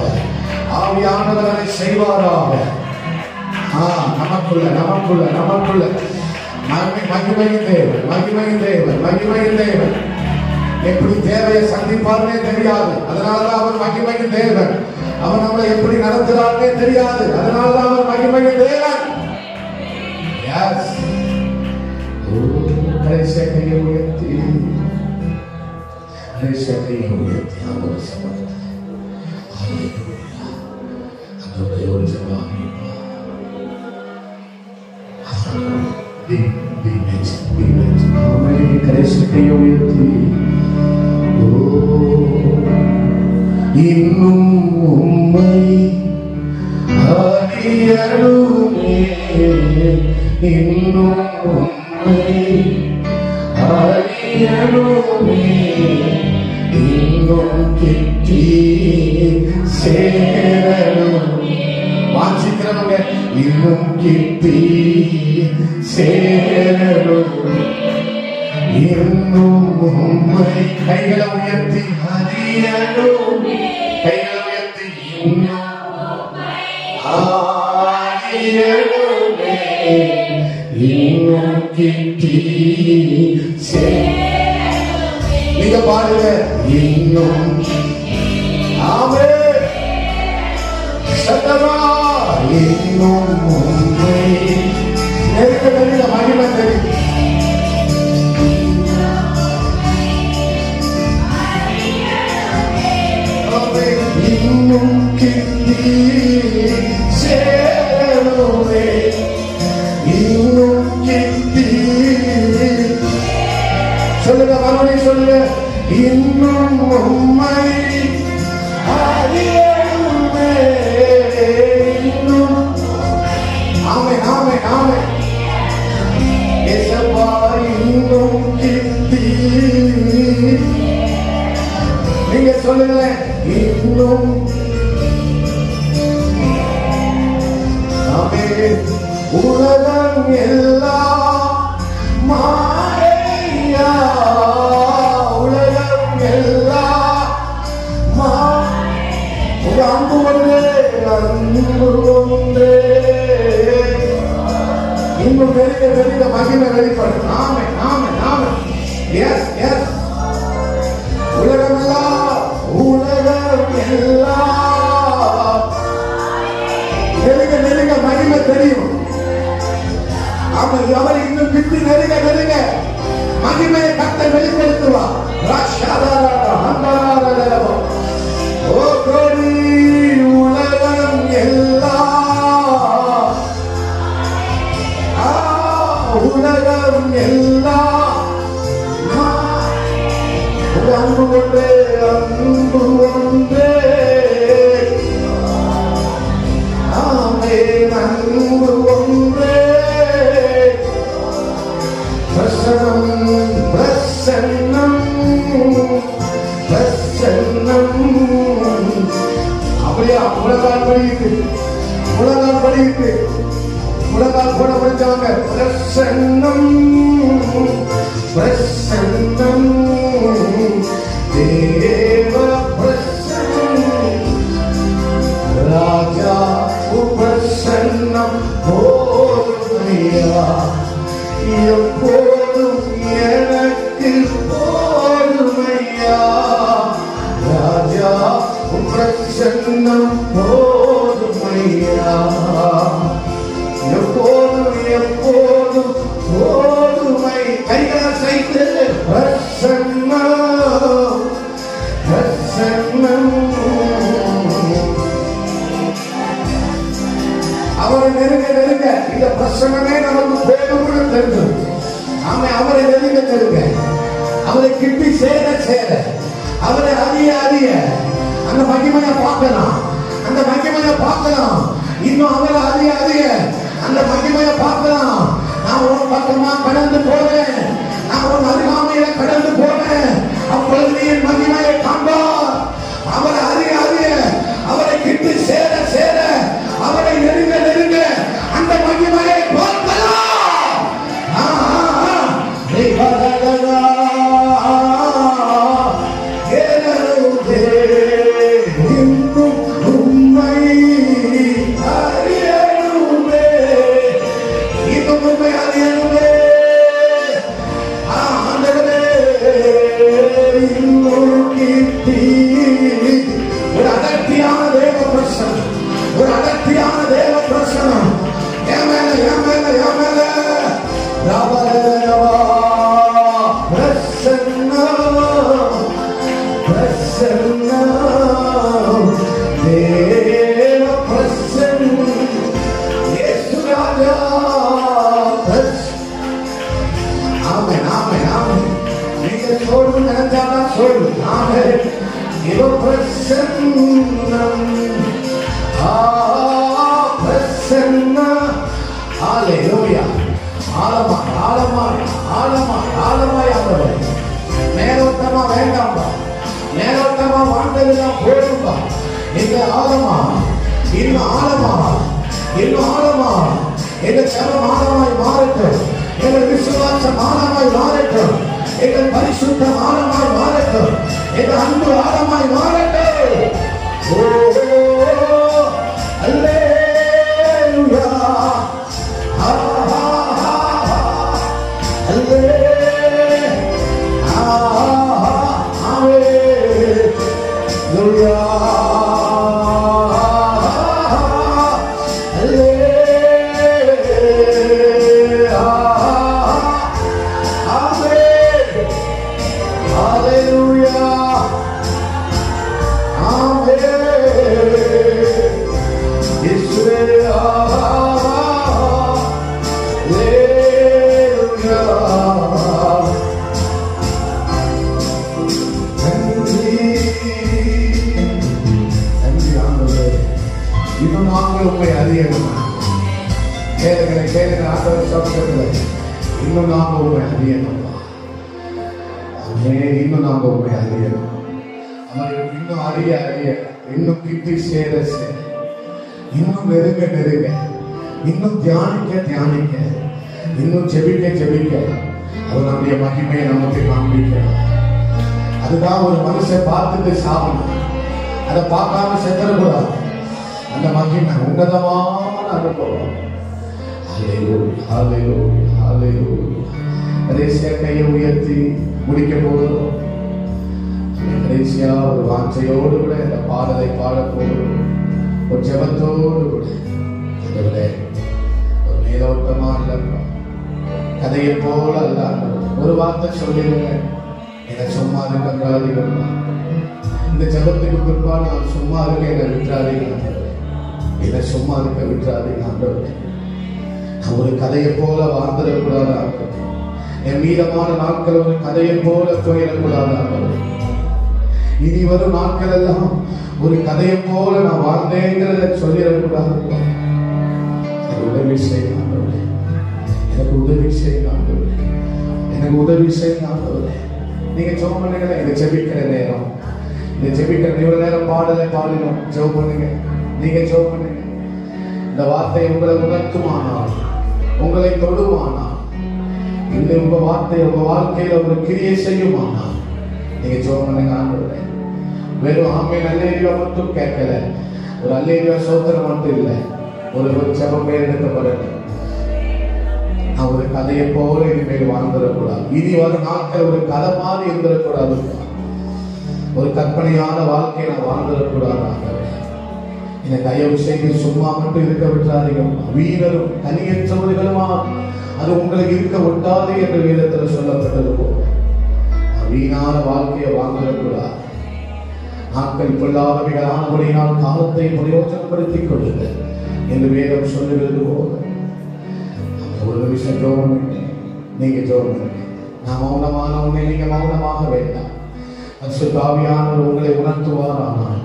ஆவியானவர் அதை செய்வாராக. நமக்குள்ள நமக்குள்ள நமக்குள்ள மகிமையின் தேவன், மகிமையின் தேவன், மகிமையின் தேவன். எப்படி தேவையை சந்திப்பார்னே தெரியாது, அதனாலதான் அவர் மகிமையின் தேவன். அவர் நம்மளை எப்படி நடத்துறாருன்னே தெரியாது, அதனாலதான் அவர் மகிமையின் தேவன். கையை உயர்த்தி அவர் சமர்த்த ஒரு ஜபாமி கையை உயர்த்தி இன்னும் உம்மை அறியணுமே, இன்னும் உம்மை அறியணுமே, இன்னும் கிட்டி சேரணுமே. வாஞ்சிக்கிறவங்க இன்னும் கிட்டி சேரணுமே, இன்னும் உம்மை. கைகளை உயர்த்தி அறியணுமே, கைகளை உயர்த்தி இன்னும் அறியணுமே, இன்னும் கிட்டி சேரணுமே. நீங்க பாடுங்க இன்னும். ஆமென். சத்தமா இன்னும் உம்மை. நெருக்க நெருக்க மகிமை தெரியும். இன்னும் கிட்டி சேரணுமே, இன்னும் கிட்டி. சொல்லுங்க, மறுபடியும் சொல்லுங்க. இன்னும் உம்மை அறியணுமே, இன்னும். ஆமென், ஆமென், ஆமென். இயேசுவா இன்னும் கிட்டி. நீங்க சொல்லுங்க இன்னும். உலகம் எல்லாம் மாயா, உலகம் எல்லாம் ஒரு அன்பு ஒன்றே, அன்பு ஒன்றே. இன்னும் பெரிய பெரிய மகிமை வெளிப்படும். ஆமென், ஆமென், ஆமென். Yes, yes. உலகம் எல்லாம், உலகம் எல்லாம் நெருங்க நெருங்க மகிமை தெரியும். அவர் இன்னும் விட்டு நெருங்க நெருங்க மகிமையை கர்த்தர் வெளிப்படுத்துவார். ஓ glory. முழங்கால் படியிட்டு முழங்கால் படியிட்டு முழங்கால் போட படிச்சவங்க பிரசன்னம் பிரசன்னம் தேவ பிரசன்னம் ராஜா பிரசன்னம் போதுமையா எப்போதும் எனக்கு போதுமையா ராஜா பிரசன்னம் போதுமையா எப்போதும் எப்போதும் போதுமை கைகளால் செய்து பிரசன்னம் பிரசன்னம் அவரை நெருங்க நெருங்க இந்த பிரசன்னமே நமக்கு போதும்னு தெரிஞ்சு நாம அவரை நெருங்க நெருங்க அவரை கிட்டி சேர சேர அவரை அறிய அறிய அந்த மகிமையை பார்க்கலாம் அந்த மகிமையை பார்க்கலாம் இன்னும் அவரை அறிய அறிய அந்த மகிமையை பார்க்கலாம் நான் ஒரு பக்கமா கடந்து போறேன் நான் ஒரு அருகாமையில கடந்து போறேன் அப்பொழுது நீ என் மகிமையை காண்பார் அவரை அறிய அறிய அவரை கிட்டி சேர சேர அவரை நெருங்க நெருங்க அந்த மகிமையை பார்க்கலாம் இன்னும் உண்மை அறியணுமே இன்னும் உண்மை அறியணுமே ஆண்டவரே இன்னும் கீர்த்தி ஒரு அடர்த்தியான தேவ பிரசனம் ஒரு அடர்த்தியான தேவ பிரசனம் என் மேல என் மேல என் மேல ராபரவா பிரசன்னம் பிரசன்னம் தேவ பிரசன்னம் இயேசு ராஜா ஆமென் ஆமென் ஆமென் நீங்க சொல்லுங்க நினைச்சாதான் சொல்லு ஆமென் தேவ பிரசன்னம் பிரசன்னம் ஹalleluya ஆழமாய் ஆழமாய் ஆழமாய் ஆழமாய் ஆண்டவரே மேலோட்டமா வேண்டாம்பா மேலோட்டமா வாழ்ந்ததுதான் போதும்பா இந்த ஆழமா இன்னும் ஆழமா இன்னும் ஆழமா எங்க சபம் ஆழமாய் மாறட்டும் எங்கள் விசுவாசம் ஆழமாய் மாறட்டும் எங்கள் பரிசுத்தம் ஆழமாய் மாறட்டும் எங்கள் அன்பு ஆழமாய் மாறட்டும் ஓ அல்லேலூயா இன்னும் நாம உண்மை அறியணும் இன்னும் நாம உண்மை அறியணும் இன்னும் அறிய அறிய இன்னும் கிட்டி சேர சேர இன்னும் நெருங்க நெருங்க இன்னும் தியானிக்க தியானிக்க இன்னும் ஜெபிக்க ஜெபிக்க அவர் நம்முடைய மகிமையை நமக்கு காண்பிக்கிறார். அதுதான் ஒரு மனுஷன் பார்த்துட்டு சாப்பிடணும், அதை பார்க்காம செத்துறக்கூடாது. அந்த மகிமை உன்னதமான அனுபவம். கடைசியா கையை உயர்த்தி முடிக்க போகிறோம். கடைசியா ஒரு வாஞ்சையோடு கூட இந்த பாடலை பாட போகிறோம். ஒரு ஜெபத்தோடு கூட ஒரு மேலோட்டமா அல்ல, கதையை போல அல்ல, ஒரு வார்த்தை சொல்லிடுங்க, என்னை சும்மா இருக்காதீங்க. இந்த ஜெபத்துக்கு பிற்பாடு நான் சும்மா இருக்க என்னை விட்டுறாதீங்க, என்னை சும்மா இருக்க விட்டுறாதீங்க. ஒரு கதையை போல வாழ்ந்துடக்கூடாது. என் மீதமான நாட்கள் ஒரு கதையை போல போயிடக்கூடாது. இனி வரும் நாட்கள் எல்லாம் ஒரு கதையை போல நான் வாழ்ந்தேங்கிறத சொல்லிடக்கூடாது. எனக்கு உதவி செய்யணும், எனக்கு உதவி செய்யணும், எனக்கு உதவி செய்யணும். நீங்க ஜெபம் பண்ணுங்க. இதை ஜெபிக்கிற நேரம், இதை ஜெபிக்கிற இவ்வளவு நேரம் பாடலை பாடணும், ஜெபம் பண்ணுங்க. நீங்க ஜெபம் பண்ணுங்க. இந்த வார்த்தை உங்களை உணர்த்துமானால், உங்களை தொடுமானால், இந்த உங்க வார்த்தை உங்க வாழ்க்கையில ஒரு கிரியை செய்யுமானால் நீங்க ஜெபம் பண்ணுங்க. ஆண்டவரே, வெறும் ஆமென் அல்லேலூயா மட்டும் கேட்கல, ஒரு அல்லேலூயா ஸ்தோத்திரம் மட்டும் இல்லை, ஒரு ஜெபம் எடுக்கப்படணும். நான் ஒரு கதையை போல இனிமேல் வாழ்ந்துடக்கூடாது. இனி வரும் நாட்கள் ஒரு கதை மாதிரி இருந்துடக்கூடாது. ஒரு கற்பனையான வாழ்க்கையை நான் வாழ்ந்துடக்கூடாது. இந்த தயவு செய்து சும்மா மட்டும் இருக்க விட்டாதீங்க. வீரரும் தனியற்றவர்களுமா அது உங்களுக்கு இருக்க விட்டாது என்று வேதத்தில் சொல்லப்பட்டது போல வீணான வாழ்க்கையை வாழ்ந்துடக்கூடாது. நாட்கள் கொள்ளாதவைகள் ஆனபடியினால் காலத்தை பிரயோஜனப்படுத்திக் கொள்ளுங்கள் என்று வேதம் சொல்லுகிறது போல ஒரு நிமிஷம் ஜெபம் பண்ணுங்க. நீங்க ஜெபம் பண்ணுங்க. நான் மௌனமான உன்னை நீங்க மௌனமாக வேண்டாம். பரிசுத்த ஆவியானவர் உங்களை உணர்த்துவார். ஆனால்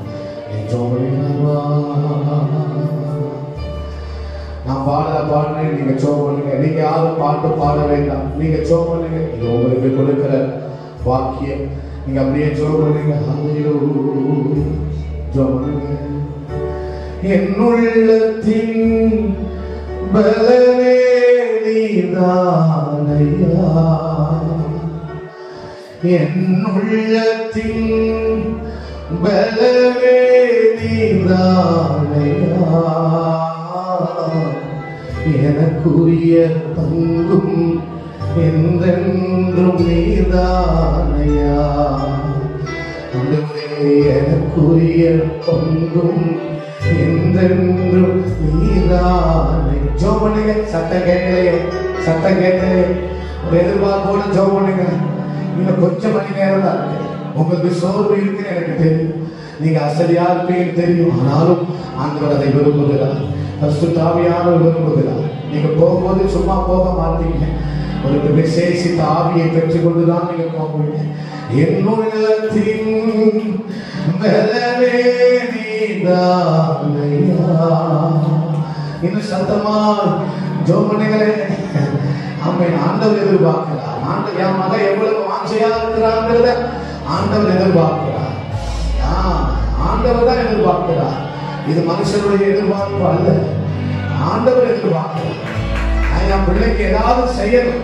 நான் பாடினேன், நீங்க ஜெபம் பண்ணுங்க. நீங்க யாரும் பாட்டு பாட வேண்டாம், நீங்க ஜெபம் பண்ணுங்க. இது உங்களுக்கு கொடுக்கிற வாக்கியம். நீங்க அப்படியே ஜெபம் பண்ணுங்க. ஜெபம் பண்ணுங்க. என்னுள்ளத்தின் பலனே நீதானையா, என்னுள்ளத்தின் பலனே நீதானையா, எனக்குரிய பங்கும் என்றென்றும் நீதானையா, எனக்குரிய பங்கும் என்றென்றும் நீதானை. ஜெபம் பண்ணுங்க. சத்தம் கேட்கலையே, சத்தம் கேட்கலையே, ஒரு எதிர்பார்ப்போட ஜெபம் பண்ணுங்க. நீங்க கொஞ்சம் மணி நேரம் தான் இருக்கு, உங்களுக்கு சோர்வு இருக்குன்னு எனக்கு தெரியும், நீங்க அசதியா இருப்பீங்கன்னு தெரியும். ஆனாலும் ஆண்டவர் அதை விரும்புகிறார். பரிசுத்த ஆவியானவர் விரும்புகிறார். நீங்க போகும்போது சும்மா போக மாட்டீங்க, ஒரு விசேஷித்த ஆவியை பெற்றுக்கொண்டுதான் நீங்க போவீங்க. என்னுள்ளத்தின் பலனே நீதானையா. இன்னும் சத்தமா ஜெபம் பண்ணுங்களே. ஆமென். ஆண்டவர் எதிர்பார்க்கிறார். ஆண்டவர் என் மகன் எவ்வளவு வாஞ்சையா இருக்கிறாங்கிறத ஆண்டவர் எதிர்பார்க்கிறார். ஆண்டவர் தான் எதிர்பார்க்கிறார். இது மனுஷனுடைய எதிர்பார்ப்பு அல்ல, ஆண்டவர் எதிர்பார்க்கிறார். என் பிள்ளைக்கு ஏதாவது செய்யணும்,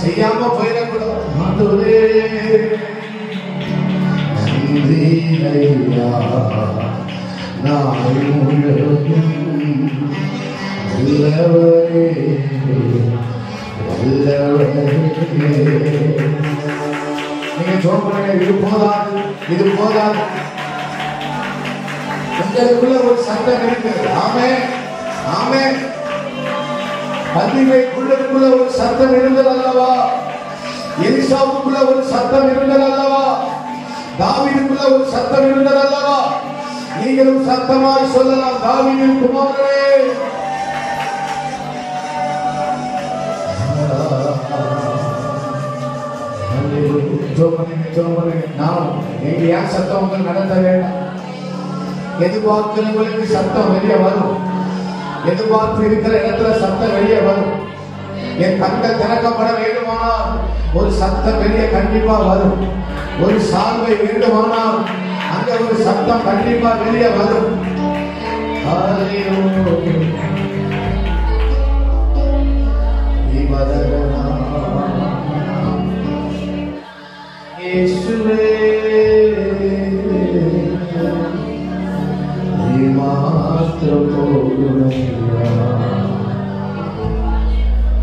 செய்யாம போயிடக்கூடாது. ஆண்டவரே நன்றி ஐயா, நான் முழுவதும் வல்லவரே வல்லவரே. நீங்க ஜெபம் பண்ணுங்க. இது போதாது, இது போதாது. உங்களுக்குள்ள ஒரு சத்தம் இருக்குது. ஆமென், ஆமென். பதிவைக்குள்ள ஒரு சத்தம் இருந்தது அல்லவா? எலிசாவுக்குள்ள ஒரு சத்தம் இருந்தது அல்லவா? தாவீதுக்குள்ள ஒரு சத்தம் இருந்தது அல்லவா? நீங்களும் சத்தமாய் சொல்லலாம், தாவீதின் குமாரனே. நீங்க ஏன் சத்தம் உங்களுக்கு நடத்த வேண்டாம்? எதிர்பார்க்கிறவங்களுக்கு சத்தம் வெளியே வரும். எதிர்பார்ப்பு இருக்கிற இடத்துல சத்தம் வெளியே வரும். என் கண்கள் திறக்கப்பட வேண்டுமானால் ஒரு சத்தம் வெளியே கண்டிப்பா வரும். ஒரு சால்வை வேண்டுமானால் அங்க ஒரு சத்தம் கண்டிப்பா வெளியே வரும்.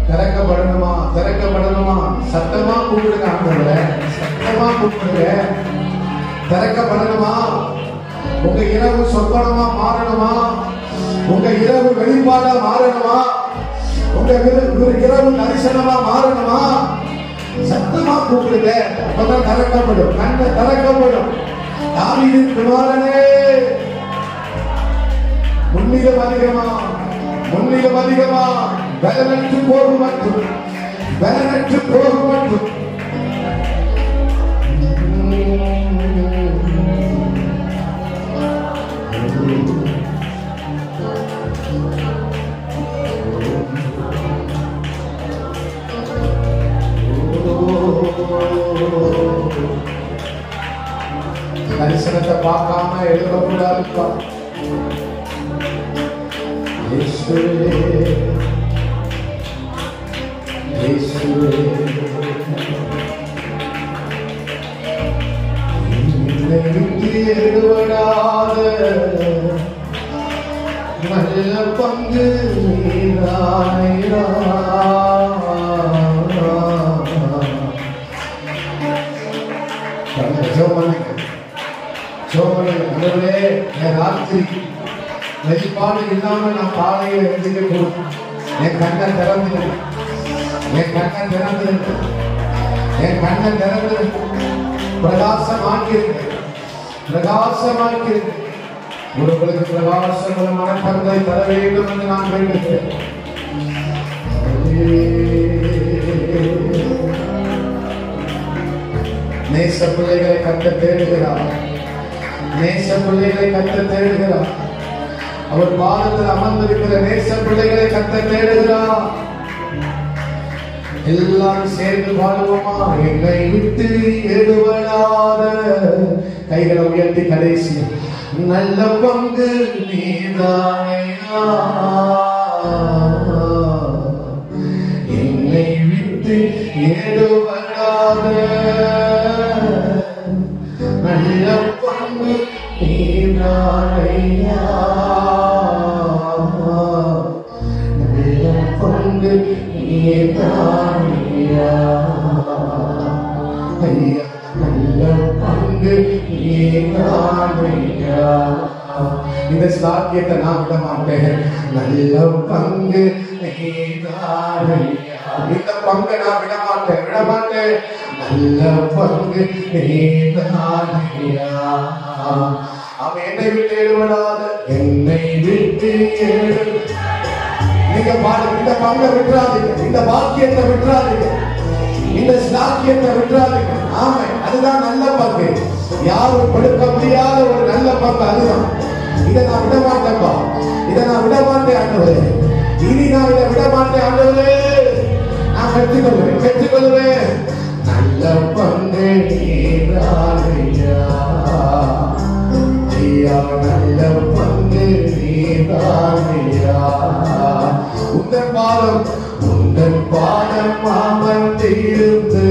திறக்கப்படணுமா, திறக்கப்படணுமா? சத்தமா கூப்பிடுங்க. ஆண்டவரே சத்தமா கூப்பிடுங்க. திறக்கப்படணுமா? உங்க இரவு சொப்பனமா மாறணுமா? உங்க இரவு வெளிப்பாடா மாறணுமா? உங்க இரவு தரிசனமா மாறணுமா? சத்தமா கூப்பிடுங்க. அப்பதான் திறக்கப்படும், கண்ணை திறக்கப்படும். தாவீதின் குமாரனே, முன்னிலும் அதிகமா, முன்னிலும் அதிகமா, பலனற்று போகும் மட்டும், பலனற்று போகும் மட்டும். தரிசனத்தை பார்க்காம எழுதக்கூடாதுப்பா. எடுபடாத நல்ல பங்கு நீதானையா. ராத்திரி வெளிப்பாடு இல்லாம நான் காலையில எழுதிக்க போறேன். என் கண்ணை திறந்து பிரகாசமாக்கி உங்களுக்கு பிரகாசமான கண்ணை தர வேண்டும் என்று நான் வேண்டுகிறேன். நேச பிள்ளைகளை கத்த தேடுகிறார். அவர் பாதத்தில் அமர்ந்திருக்கிற நேச பிள்ளைகளை கத்த தேடுகிறார். எல்லாரும் சேர்ந்து பாடுவோமா? என்னை விட்டு எடுபடாத, கைகளை உயர்த்தி கடைசி, நல்ல பங்கு நீதானையா. என்னை விட்டு எடுபடாத நல்ல பங்கு நீதானையா. நல்ல பங்கு நீதானையா. ஐயா நல்ல பங்கு நீதானையா. இந்த சாத்தியத்தை நான் விட மாட்டேன். நல்ல பங்கு நீதானையா. இந்த பங்கை நான் விட மாட்டேன். நல்ல பங்கு நீதானையா. அவன் என்னை விட்டு எடுபடாத, என்னை விட்டு நீங்க பாருங்க. இந்த பங்கை விட்டுறாதீங்க, இந்த பாக்கியத்தை விட்டுறாதீங்க, இந்த சாக்கியத்தை விட்டுறாதீங்க. ஆமா, அதுதான் நல்ல பங்கு. யாரும் கொடுக்க முடியாத ஒரு நல்ல பங்கு அதுதான். இதை நான் விட மாட்டேன்பா, இதை நான் விட மாட்டேன் ஆண்டவரே. இனி நான் இதை விட மாட்டேன் ஆண்டவரே. நான் பெற்றுக்கொள்வேன். நல்ல பங்கு நீதானையா. ஐயா நல்ல பங்கு நீதானையா. உந்தன் பாதம் அமர்ந்திருந்து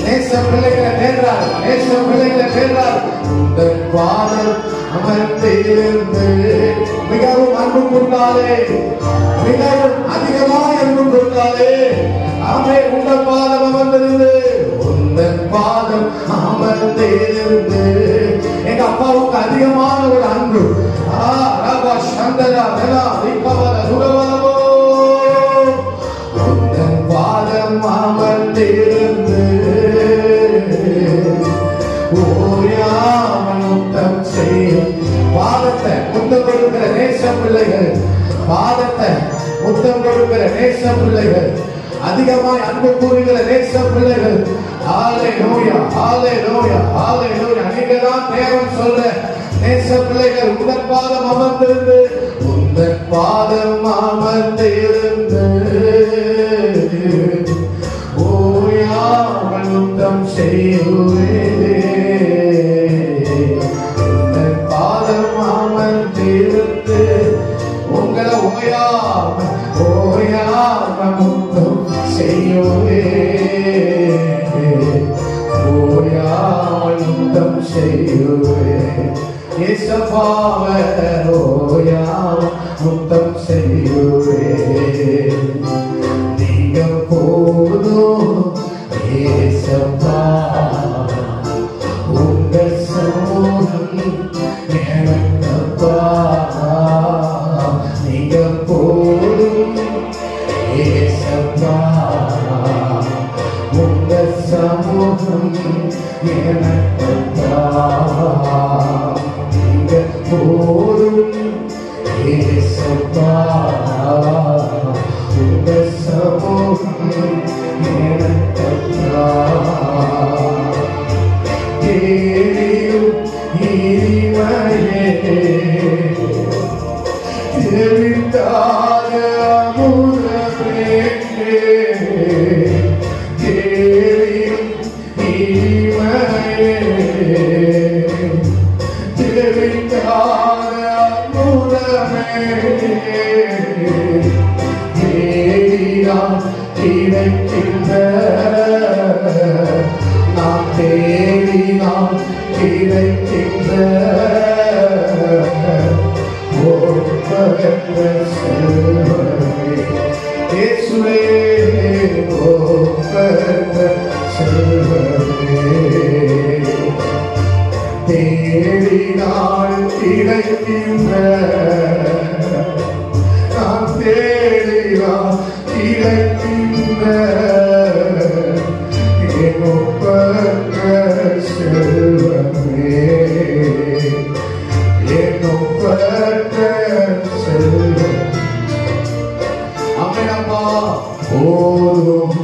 நேச பிள்ளைகளை தேர்றார். உந்தன் பாதம் அமர்ந்திருந்து மிகவும் அன்பு கொண்டாலே, மிகவும் அதிகமாக அன்பு கொண்டாலே. ஆமே, உந்தன் பாதம் அமர்ந்திருந்து, உந்தன் பாதம் அமர்ந்திருந்து. எங்க அப்பாவுக்கு அதிகமான ஒரு அன்பு. உந்தன் பாதம் அமர்ந்திருந்து முத்தம் செய்யும். பாதத்தை முத்தம் கொடுக்கிற நேச பிள்ளைகள், பாதத்தை முத்தம் கொடுக்கிற நேச பிள்ளைகள், அதிகமாய் அன்பு கூறுகிற நேச பிள்ளைகள். ஹalleluya, ஹalleluya, ஹalleluya. நீங்க தான் தேவன் சொல்ற நேச பிள்ளைகள். உந்தன் பாதம் அமர்ந்திருந்து, உந்தன் பாதம் அமர்ந்திருந்து ஓயாமல் முத்தம் செய்யுவே. உந்தன் பாதம் அமர்ந்திருந்து உங்களை ஓயாமல் முத்தம் செய்யுவே. ஓயாமல் முத்தம் செய்யுவே. இயேசுவே ஓயாமல் முத்தம் செய்யுவே. நீங்க போதும் இயேசுவா, உங்க சமூகம் எனக்கப்பா. நீங்க போதும் இயேசுவா, உங்க சமூகம் எனக்கப்பா. நீங்க போதும் இயேசுவா, உங்க சமூகம் எனக்கப்பா. தேரியும் இனிமையே தெரிந்தாத அமுதமே. தேரியும் இனிமையே தெரிந்தாத கிடைக்கின்ற ஒப்பற்ற செல்வமே இயேசுவே ஒப்பற்ற செல்வமே தேடினால் கிடைக்கின்ற நான் தேடினால் கிடைக்கின்ற என் ஒப்பற்ற செல்வமே என் ஒப்பற்ற செல்வம் அம்மையப்பா போதும்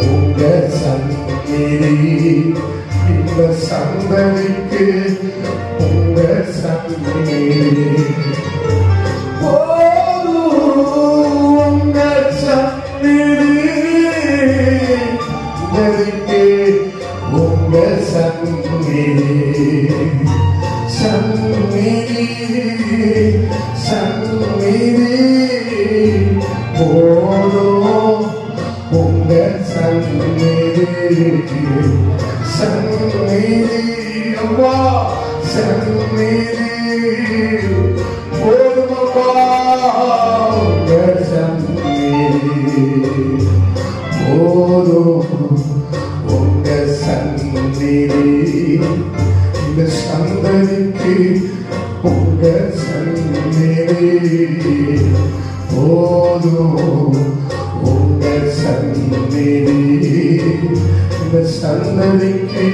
உங்க சந்நிதி இந்த சந்ததிக்கு உங்க சந்நிதி உங்க சந்நிதி உங்க சந்நிதி சந்நிதி சந்நிதி போதும் உங்க சந்நிதி சந்நிதி அம்மா சந்நிதி போதும் அப்பா உங்க சந்நிதி போதும் உங்க சந்நிதி இந்த சந்ததிக்கு உங்க சந்நிதி போதும் உங்க சந்நிதி இந்த சந்ததிக்கு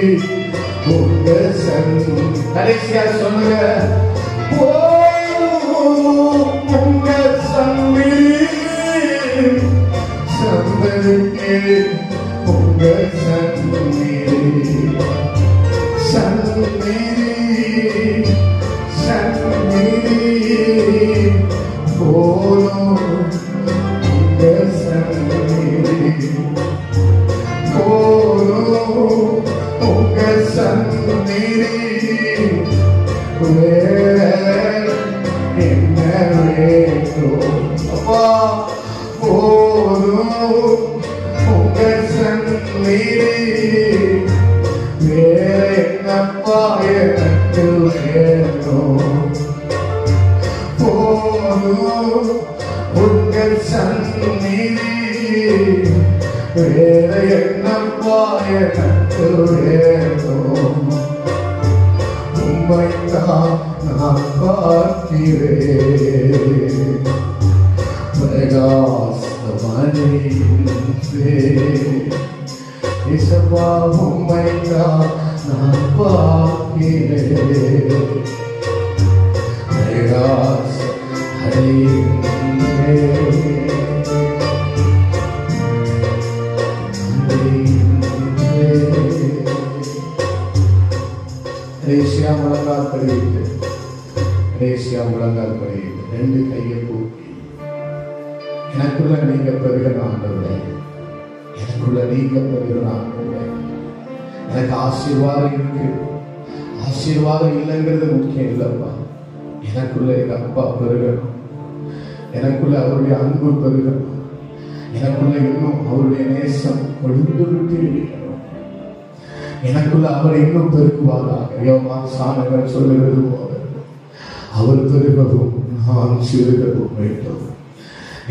உங்க சந்நிதி கடைசியா சொல்லுங்க போதும் உங்க சந்நிதி சந்ததிக்கு உங்க சந்நிதி சந்நிதி சந்நிதி போதும் உங்க சந்நிதி போதும் உங்க சந்நிதி வேற என்ன வேண்டும் அப்பா போதும் உங்க சந்நிதி வேற என்னப்பா எனக்கு வேணும் போதும் உங்க சந்நிதி வேற என்னப்பா எனக்கு வேணும் உம்மைத்தான் நான் பார்க்கிறேன் பிரகாசமணி இசப்பா உம்மைத்தான் நான் பார்க்கிறேன் பிரகாசமணி முழங்கால் படியிட்டு முழங்கால் படியிட்டு ரெண்டு கையை கூப்பி எனக்குள்ள நீங்க பெறுகிற ஆண்டவரே எனக்குள்ள நீங்க பெறுகிற ஆண்டவரே எனக்கு ஆசீர்வாதம் இருக்கு ஆசீர்வாதம் இல்லைங்கிறது முக்கியம் இல்லப்பா எனக்குள்ள எங்க அப்பா பெருகணும் எனக்குள்ள அவருடைய அன்பு பெருகணும் எனக்குள்ள இன்னும் அவருடைய நேசம் கொழுந்து விட்டு எனக்குள்ள அவர் இன்னும் பெருக்குவாராக யோவான் சாணகர் சொல்லுகிறது போல அவர் பெருகவும் நான் சிறுகவும் வேண்டும்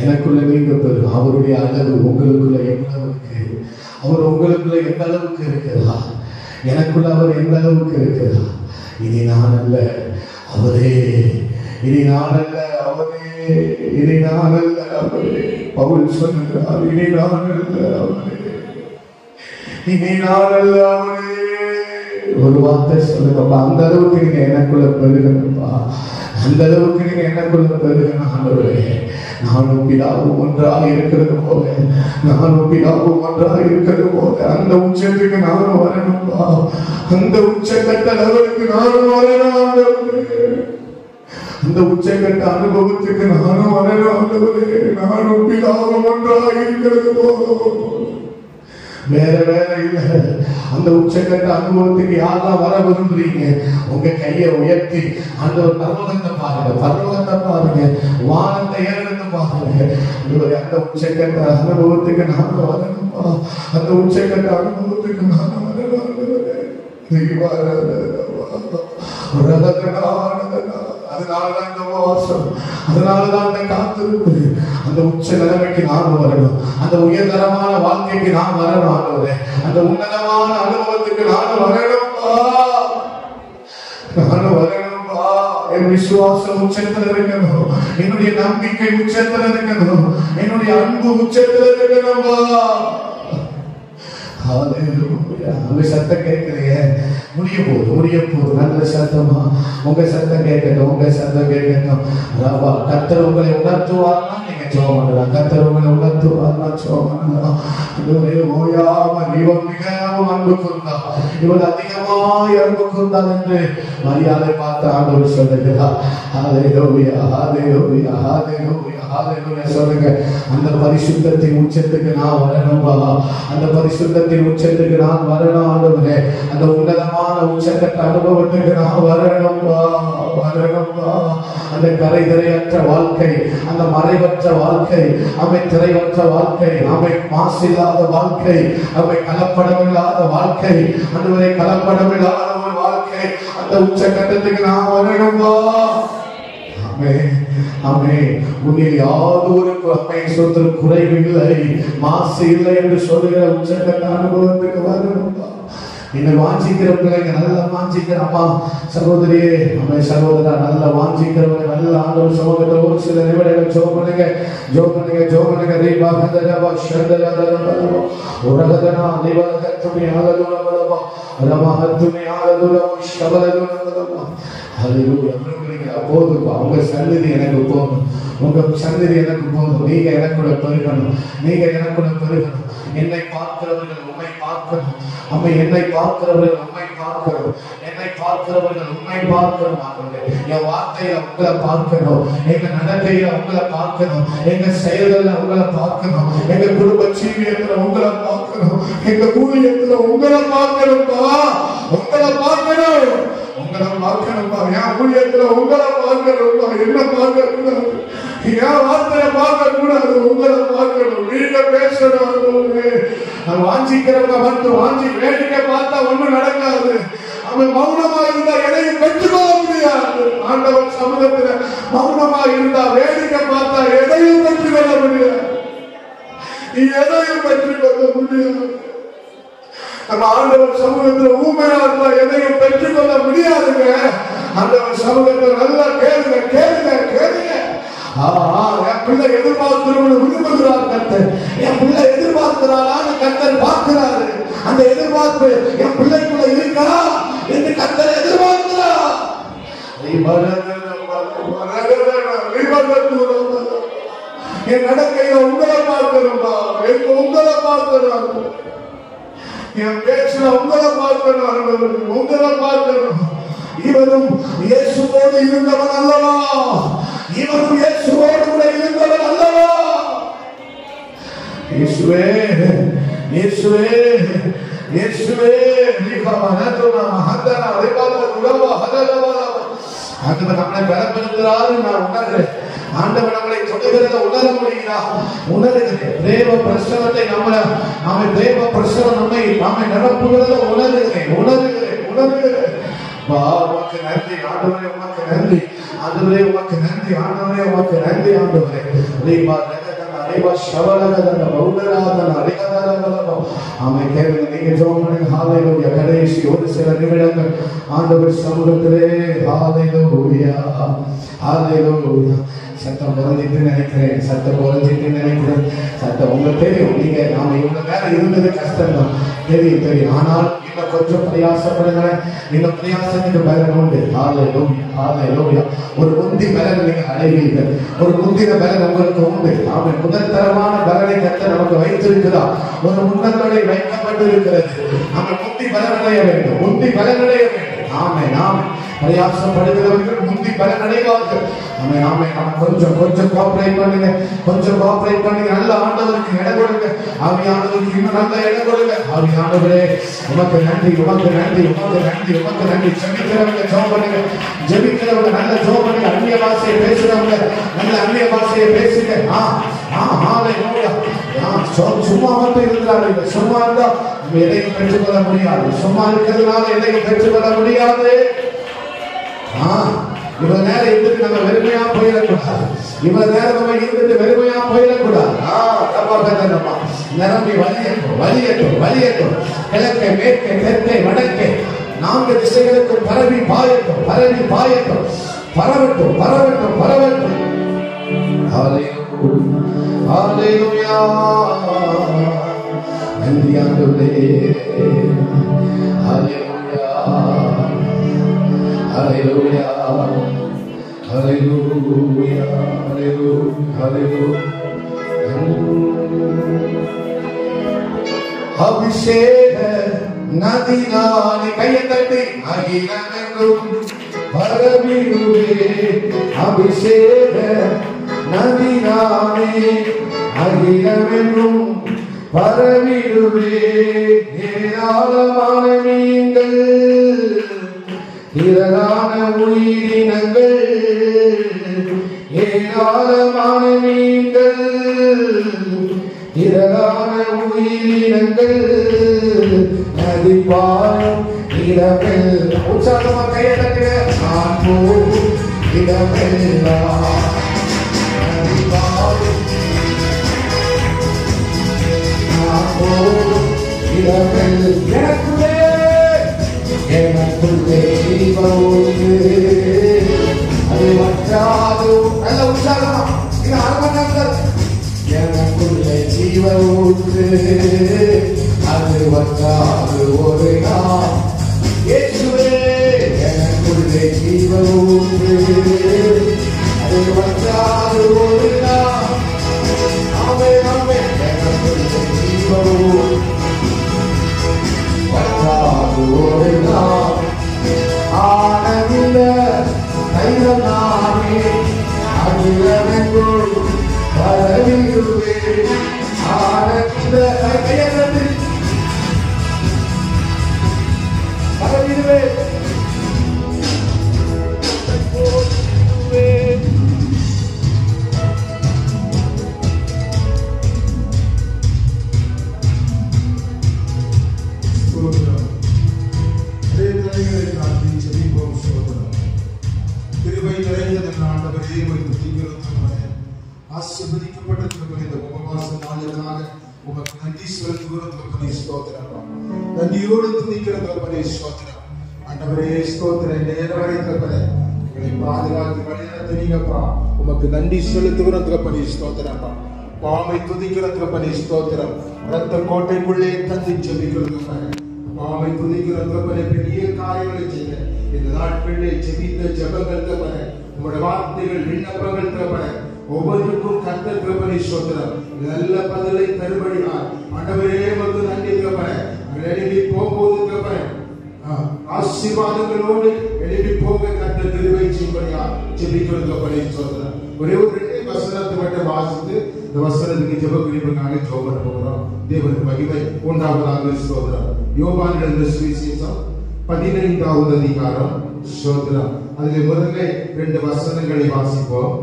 எனக்குள்ள நீங்க பெருகு அவருடைய அளவு உங்களுக்குள்ள எந்த அளவுக்கு அவர் உங்களுக்குள்ள எந்த அளவுக்கு இருக்கிறதா எனக்குள்ள அவர் எந்த அளவுக்கு இருக்கிறதா இனி நான் அல்ல அவரே இனி நான் அல்ல அவரே இனி நான் அல்ல அவரே பவுல் சொல்லுகிறார் இனி நான் அல்ல அவரே இனி நான் அல்ல அவரே ஒரு வார்த்தை சொல்லுங்கப்பா அந்த அளவுக்கு நீங்க எனக்குள்ள பெருகணும்பா அந்த அளவுக்கு நீங்க எனக்குள்ள பெருகணும் ஆண்டவரே நானும் பிதாவும் ஒன்றாக இருக்கிறது போல நானும் பிதாவும் ஒன்றாக இருக்கிறது போல அந்த உச்சத்துக்கு நானும் வரணும்பா அந்த உச்சக்கட்ட லெவலுக்கு நானும் வரணும் ஆண்டவரே அந்த உச்சக்கட்ட அனுபவத்துக்கு நானும் வரணும் ஆண்டவரே நானும் பிதாவும் ஒன்றாக இருக்கிறது போல வேற வேற இல்ல அந்த உச்சக்கட்ட அனுபவத்துக்கு யாரெல்லாம் வர விரும்புறீங்க உங்க கையை உயர்த்தி அந்த ஒரு பரலோகத்தை பாருங்க வானத்தை ஏறெடுத்து பாருங்க அந்த உச்சக்கட்ட அனுபவத்துக்கு நானும் வரணும்பா அந்த உச்சக்கட்ட அனுபவத்துக்கு நானும் வரணும் அதனாலதான் இந்த உபவாசம், அதனாலதான் இந்த காத்திருப்பு. அந்த உச்ச நிலைமைக்கு நான் வரணும், அந்த உயர்தரமான வாழ்க்கைக்கு நான் வரணும், அந்த உன்னதமான அனுபவத்துக்கு நான் வரணும்பா, நான் வரணும்பா. என் விசுவாசம் உச்சத்தில் இருக்கணும், என்னுடைய நம்பிக்கை உச்சத்தில் இருக்கணும், என்னுடைய அன்பு உச்சத்தில் இருக்கணும்பா. உங்க சத்தம் கேட்கலையே, முடிய போது நல்ல சத்தமா உங்க சத்தம் கேட்கட்டும், உங்க சத்தம் கேட்கட்டும். கர்த்தர் உங்களை உணர்த்துவார்னா நீங்க ஜெபம் பண்ணலாம், கர்த்தர் உங்களை உணர்த்துவார்னா ஜெபம் பண்ணலாம். ஓயாம இவன் மிகவும் அன்பு கூர்ந்தா, இவன் அதிகமாய் அன்பு கூர்ந்தான் என்று மரியாதை பார்த்து ஆண்டவர் சொல்லுகிறார். ஹல்லேலூயா, ஹல்லேலூயா, ஹல்லேலூயா, ஹல்லேலூயா சொல்லுங்க. அந்த பரிசுத்தத்தின் உச்சத்துக்கு நான் வரணும்பா, அந்த பரிசுத்தத்தின் உச்சத்துக்கு நான் வரணும் ஆண்டவரே, அந்த உன்னதமான உச்சக்கட்ட அனுபவத்துக்கு நான் வரணும்பா, வரணும்பா. அந்த கரைதிரையற்ற வாழ்க்கை, அந்த மறைவற்ற வாழ்க்கை, அவை திரைவற்ற வாழ்க்கை, அவை மாசில்லாத வாழ்க்கை, அவை கலப்படமில்லாத வாழ்க்கை, அன்றுவரை கலப்படமில்லாத ஒரு வாழ்க்கை, அந்த உச்சக்கட்டத்துக்கு நான் வரணும்பா. உன்னில் யாதொரு குறைவில்லை, மாசு இல்லை என்று சொல்லுகிற உச்சக்கட்ட அனுபவத்துக்கு வரணும்பா. என்னை வாஞ்சிக்கிற பிள்ளைங்க நல்லா வாஞ்சிக்கிறப்பா, சகோதரியே அம்மை சகோதரா நல்லா வாஞ்சிக்கிறவங்க நல்ல ஆண்டவர் சமூகத்தை ஒரு சில நிமிடங்கள் ஜெபம் பண்ணுங்க, ஜெபம் பண்ணுங்க, ஜெபம் பண்ணுங்க. ரீபா கதரபா ஷந்தரபா உரகதனா நிவரகத்துமி ஆலதுலபா ரமஹத்துமி ஆலதுலபா ஷபலதுலபா. ஹல்லேலூயா. போதும், உங்க சந்நிதி எனக்கு போதும், உங்க சந்நிதி எனக்கு போதும். நீங்க எனக்குள்ள பெருகணும், நீங்க எனக்குள்ள பெருகணும். என்னை பார்க்கிறவர்கள் உண்மை பார்க்கணும், அம்மை என்னை பார்க்கிறவர்கள் உண்மை பார்க்கணும், என்னை பார்க்கிறவர்கள் உண்மை பார்க்கணும். என் வார்த்தையில உங்களை பார்க்கணும், எங்க நடக்கையில உங்களை பார்க்கணும், எங்க செயல்கள்ல உங்களை பார்க்கணும், எங்க குடும்ப ஜீவியத்துல உங்களை பார்க்கணும், எங்க ஊழியத்துல உங்களை பார்க்கணும்பா, உங்களை பார்க்கணும், உங்களை பார்க்கணும்பா. என் ஊழியத்துல உங்களை பார்க்கணும்பா, என்ன பார்க்கக்கூடாது, என் வார்த்தையை பார்க்க கூடாது, உங்களை பார்க்கணும், நீங்க பேசணும். வாஞ்சிக்கிறவங்க மட்டும் வாஞ்சி வேடிக்கை பார்த்தா ஒண்ணும் நடக்காது. அவன் மௌனமா இருந்தா எதையும் பெற்றுக்கொள்ள முடியாது. ஆண்டவர் சமூகத்துல மௌனமா இருந்தா வேடிக்கை பார்த்தா எதையும் பெற்றுக்கொள்ள முடியாது, எதையும் பெற்றுக்கொள்ள முடியாது. நம்ம ஆண்டவர் சமூகத்துல ஊமையா இருந்தா எதையும் பெற்றுக்கொள்ள முடியாதுங்க. ஆண்டவர் சமூகத்துல நல்லா கேளுங்க, கேளுங்க, கேளுங்க. என் பிள்ளை எதிர்பார்க்கிறவங்க விரும்புகிறார் கர்த்தர், என் பிள்ளை எதிர்பார்க்கிறாரான்னு கர்த்தர் பார்க்கிறாரு. அந்த எதிர்பார்ப்பு என் பிள்ளைக்குள்ள இருக்கா என்று கர்த்தர் எதிர்பார்க்கிறார். என் நடக்கையில உங்களை பார்க்கணும்பா, எங்க உங்களை பார்க்கிறார், என் பேச்சுல உங்களை பார்க்கணும், உங்களை பார்க்கணும். இவனும் இயேசுவோடு இருந்தவன் அல்லவா, இவனும் இயேசுவோடு கூட இருந்தவன் அல்லவா. இயேசுவே, இயேசுவே, இயேசுவே, ஆண்டவர் நம்மளை பலப்படுத்துகிறாரு. நான் உணர்றேன், ஆண்டவர் நம்மளை தொடுகிறத உணர முடிகிறார், உணர்கிறேன். தேவ பிரசவத்தை நம்மை தேவ பிரசவம் நம்மை நிரப்புகிறத உணர்கிறேன், உணர்கிறேன், உணர்கிறேன். உமக்கு நன்றி ஆண்டவரே, உமக்கு நன்றி ஆண்டவரே, உமக்கு நன்றி ஆண்டவரே, உமக்கு நன்றி ஆண்டவரே. கடைசி ஒரு சில நிமிடங்கள் ஆண்டவர் சமூகத்திலே. சத்தம் குறைஞ்சிட்டு நினைக்கிறேன், சத்தம் குறைஞ்சிட்டு நினைக்கிறேன். சத்தம் உங்களுக்கு தெரியும், நீங்க நாம இவ்வளவு நேரம் இருந்தது கஷ்டம் தான், தெரியும் தெரியும். ஆனால் இன்னும் கொஞ்சம் பிரயாசப்படுங்களேன், இன்னும் பிரயாசத்துக்கு பலன் உண்டு. ஒரு முந்தி பலன் நீங்க அடைவீர்கள், ஒரு முந்தின பலன் உங்களுக்கு உண்டு. அவன் முதற்தரமான பலனை கற்று நமக்கு வைத்திருக்கிறார், ஒரு முன்னங்களை வைக்கப்பட்டிருக்கிறது. அவன் முந்தி பலனடைய வேண்டும், முந்தி பலனடைய வேண்டும். ஆமை நாம பிரயாசப்படுகிறவர்கள் முந்தி பலன் அடைவார்கள். ஆமை ஆமை நாம கொஞ்சம் கொஞ்சம் கோஆபரேட் பண்ணுங்க, கொஞ்சம் கோஆபரேட் பண்ணுங்க. நல்ல ஆண்டவருக்கு இடம் கொடுங்க, ஆவியானவருக்கு இன்னும் நல்ல இடம் கொடுங்க. ஆவியானவரே உமக்கு நன்றி, உமக்கு நன்றி, உமக்கு நன்றி, உமக்கு நன்றி. ஜெபிக்கிறவங்க ஜெபம் பண்ணுங்க, ஜெபிக்கிறவங்க நல்ல ஜெபம் பண்ணுங்க. அந்நிய பாஷையை பேசுறவங்க நல்ல அந்நிய பாஷையை பேசுங்க. சும்மா மட்டும் இருக்கிறார்கள், சும்மா இருந்தா எதையும் பெற்றுக்கொள்ள முடியாது, சும்மா இருக்கிறதுனால எதையும் பெற்றுக்கொள்ள முடியாது. இவ்வளவு நேரம் இருந்துட்டு நம்ம வெறுமையா போயிடக்கூடாது. இவ்வளவு நேரம் நம்ம இருந்துட்டு வெறுமையா போயிடக்கூடாது. நிரம்பி வலியட்டும். கிழக்கை மேற்கே தெற்கே வடக்கே 4 திசைகளுக்கும் பரவி பாயட்டும். பரவட்டும். ஹல்லேலூயா. நன்றி ஆண்டவரே. ஹல்லேலூயா. அபிஷேக நதினாலே கையை தட்டி அகிலமெங்கும் பரவிடுவே. அபிஷேக நதினாலே அகிலமெங்கும் பரவிடுவே. ஏராளமான மீன்கள் திரளான உயிரினங்கள், ஏராளமான மீன்கள் திரளான உயிரினங்கள் நதி பாயும் இடமெல்லாம். உற்சாகமா கையை தட்டுங்க. நான் போகும் இடமெல்லாம் நதி பாயும், நான் போகும் இடமெல்லாம் எனக்குள்ளே ஜீவவுண்டு அது வற்றாது. நல்ல உற்சாகமா இது அரவணங்கள். எனக்குள்ளே ஜீவவுண்டு அது வற்றாது ஒரு நாள். இயேசுவே எனக்குள்ளே ஜீவவுண்டு அது வற்றாது ஒரு நாள். ஆமென். எனக்குள்ளே ஜீவவுண்டு ஒரு நாள். ஆனந்த தைலம் நாமே அகிலமெங்கும் பரவிடுவே. ஆனந்த கையெழுத்து பரவிடுவே. நன்றியோடு துதிக்கிறவர்களே ஸ்தோத்திரம். ஆண்டவரே ஸ்தோத்திரம். நேரவரை தகப்பனே எங்களை பாதுகாத்து வழிநடத்துவீங்கப்பா. உமக்கு நன்றி செலுத்துகிறதுக்கு ஸ்தோத்திரப்பா. பாமை துதிக்கிறதுக்கு ஸ்தோத்திரம். ரத்த கோட்டைக்குள்ளே தந்தி ஜெபிக்கிறது பாமை துதிக்கிறதுக்கு பெரிய காரியங்களை செய்ய இந்த நாட்களிலே ஜெபித்த ஜெபங்கள் தகப்பனே, உங்களுடைய வார்த்தைகள் விண்ணப்பங்கள் தகப்பனே, ஒவ்வொருக்கும் கர்த்தர் கிருபை ஸ்தோத்திரம். நல்ல பதிலை தருபடியால் ஆண்டவரே உமக்கு நன்றி தகப்பனே. எழுதி போகும்போது தகப்பனே ஆசீர்வாதங்களோடு எழுதி போக கர்த்தர் கிருபை செய்யும்படியால் ஜெபிக்கிறது தகப்பனே ஸ்தோத்திரம். ஒரே ஒரு 2 வசனத்தை மட்டும் வாசித்து இந்த வசனத்துக்கு ஜெப குறிப்புக்காக ஜெபம் பண்ண போகிறோம். தேவனுக்கு மகிமை உண்டாவதாக ஸ்தோத்திரம். யோவான் எழுதின சுவிசேஷம் 15வது அதிகாரம் ஸ்தோத்திரம். அதில் முதல்ல 2 வசனங்களை வாசிப்போம்.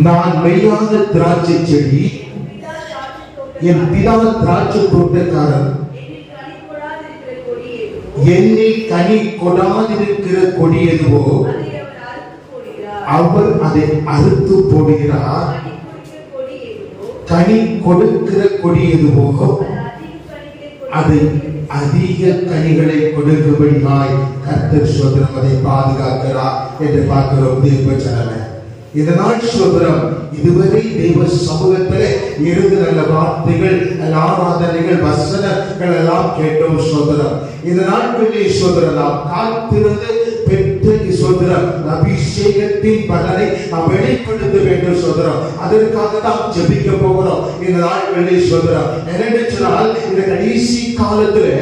நான் மெய்யான திராட்சை செடி, என் பிதா திராட்சை தோட்டக்காரர். என்னில் கனி கொடாதிருக்கிற கொடி எதுவோ அவர் அதை அறுத்து போடுகிறார். கனி கொடுக்கிற கொடி எதுவோ அது அதிக கனிகளை கொடுக்கும்படியாய் கர்த்தர் ஸ்தோத்திரம் அதை பாதுகாக்கிறார் என்று பார்க்கிறோம். தேவ ஜனமே, இதனால் ஸ்தோத்திரம் இதுவரை தெய்வ சமூகத்திலே இருந்து நல்ல வார்த்தைகள், ஆராதனைகள், வசனங்கள் எல்லாம் கேட்டோம் ஸ்தோத்திரம். இந்த நாட்களிலே ஸ்தோத்திரம் நாம் காத்திருந்து பெற்ற ஸ்தோத்திரம் அபிஷேகத்தின் பலனை நாம் வெளிப்படுத்த வேண்டும் ஸ்தோத்திரம். அதற்காக நாம் ஜெபிக்க போகிறோம் இந்த நாட்களிலே ஸ்தோத்திரம். என்னென்னு சொன்னால் இந்த கடைசி காலத்திலே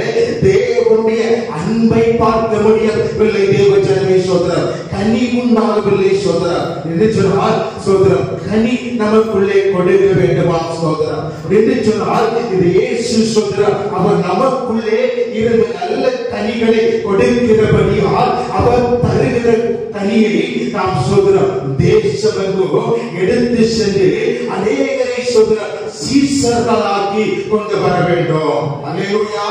தேவனுடைய அன்பை பார்க்க முடியவில்லை. தேவ ஜனமே ஸ்தோத்திரம், கனி உண்டாகவில்லை ஸ்தோத்திரம். என்று சொன்னால் ஸ்தோத்திரம் கனி நமக்குள்ளே கொடுக்க வேண்டுமா ஸ்தோத்திரம். என்று சொன்னால் இது இயேசு ஸ்தோத்திரம் அவர் நமக்குள்ளே இருந்து நல்ல கனிகளை கொடுக்கிறபடியால் அவர் தருகிற கனியை நாம் ஸ்தோத்திரம் தேசமெங்கும் எடுத்து சென்று அநேகரை ஸ்தோத்திரம் சீசர்களாக்கி கொண்டு வர வேண்டும். அல்லேலூயா.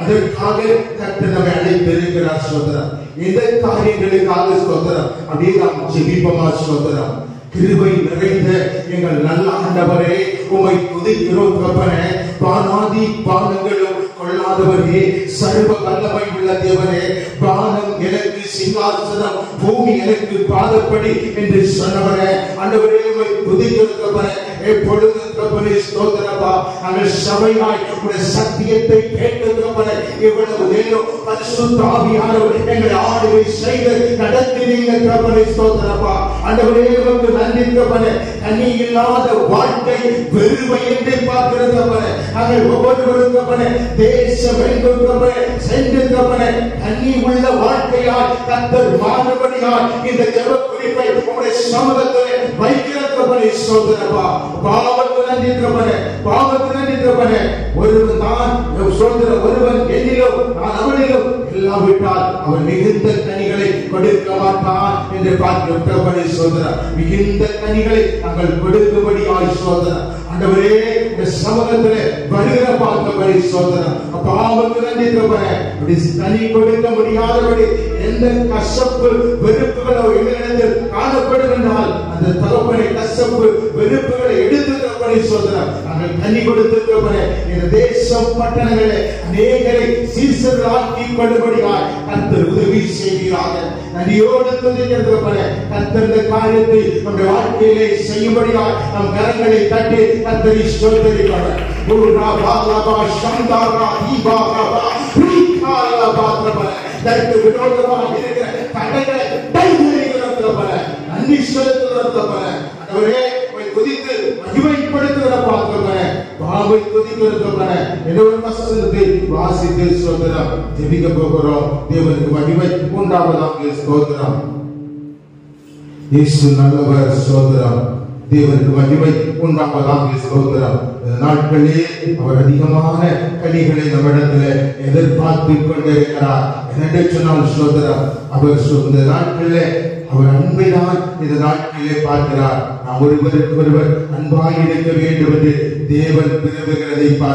அதற்காக கர்த்தர் நம்மை அழைத்திருக்கிறார். செய்கிறார் ஸ்தோத்திரம். இந்த காரியங்களுக்காக ஸ்தோத்திரம். அப்படியே நாம் ஜெபிப்போமா ஸ்தோத்திரம். கிருபை நிறைந்த எங்கள் நல்ல ஆண்டவரே, உம்மை துதிக்கிறோம் தகப்பனே. பானாதி பானங்களும் கொள்ளாதவரே, சர்வ வல்லமை உள்ள தேவனே, வானம் எனக்கு சிங்காசனம், பூமி எனக்கு பாதப்படி என்று சொன்னவரே, ஆண்டவரே உம்மை துதிக்கிறோம் தகப்பனே. எப்பொழுது தகப்பனே ஸ்தோத்திரப்பா, நாங்கள் சபையாய் உம்முடைய சத்தியத்தை கேட்டு தகப்பனே, இவ்வளவு நேரம் பரிசுத்த ஆவியானவர் எங்களை ஆளுகை செய்து நடத்தினீங்க தகப்பனே ஸ்தோத்திரப்பா. ஆண்டவரே உமக்கு நன்றி தகப்பனே. கனி இல்லாத வாழ்க்கை வெறுமை என்று பார்க்கிறது தகப்பனே. நாங்கள் ஒவ்வொருவரும் தகப்பனே தேசம் எங்கும் தகப்பனே சென்று தகப்பனே கனி உள்ள வாழ்க்கையாய் கர்த்தர் மாறுபடியாய் இந்த ஜெப குறிப்பை உம்முடைய சமூகத்திலே வைக்கிற தகப்பனே ஸ்தோத்திரப்பா. பாவத்துக்கு நன்றி தகப்பனே, பாவத்துக்கு நன்றி தகப்பனே. ஒருவன் தான் ஸ்தோத்திரம், ஒருவன் என்னிலும் நான் அவனிலும் இல்லாவிட்டால் அவன் மிகுந்த கனிகளை கொடுக்க மாட்டான் என்று பார்க்கிற தகப்பனே ஸ்தோத்திரம். மிகுந்த கனிகளை நாங்கள் கொடுக்கும்படியாய் ஸ்தோத்திரம். ஆண்டவரே இந்த சமூகத்திலே வருகிற பார்த்தபடி ஸ்தோத்திரம். பாவத்துக்கு நன்றி தகப்பனே. அப்படி கனி கொடுக்க முடியாதபடி எந்த கசப்பு வெறுப்புகளோ எங்களிடத்தில் காணப்படும் என்றால் அந்த தகப்பனை கசப்பு வெறுப்புகளை எடுத்து தகப்பனை சொல்கிறார். நாங்கள் கனி கொடுத்து தகப்பனே இந்த தேசம் பட்டணங்களே அநேகரை சீசர்களாக்கி கொள்ளும்படியாய் கர்த்தர் உதவி செய்கிறாங்க. நதியோடு துதிக்கிறது தகப்பனே. கர்த்தர் இந்த காரியத்தை நம்முடைய வாழ்க்கையிலே செய்யும்படியாய் நம் கரங்களை தட்டி கர்த்தரை ஸ்தோத்திரிப்பார். குருரா பாலபா சந்தாரா தீபாரா ரீகாலா பாத்ரபா தர்க்கு விரோதமாக இருக்கிற தடைகளை தைரியங்கள் தகப்பனே நன்றி செலுத்துகிற தகப்பனே. ஆண்டவரே உம்மை துதித்து மகிமைப்படுத்துகிற தகப்பனே, பாவை துதிக்கிற தகப்பனே. ஏதோ ஒரு வசனத்தை வாசித்து ஸ்தோத்திரம் ஜெபிக்க போகிறோம். தேவனுக்கு மகிமை உண்டாவதாக ஸ்தோத்திரம். இயேசு நல்லவர் ஸ்தோத்திரம். தேவனுக்கு மகிமை உண்டாவதாக ஸ்தோத்திரம். நாட்களே அவர் அதிகமான கனிகளை நம்மிடத்தில் எதிர்பார்த்து கொண்டிருக்கிறார் என்று சொன்னால் ஸ்தோத்திரம். அவர் இந்த நாட்களிலே அவர் அன்பைதான் இந்த நாட்களிலே பார்க்கிறார். நாம் ஒருவருக்கு ஒருவர் அன்பாக இருக்க வேண்டும் என்று தேவன் விரும்புகிறதை பார்க்கிறார்.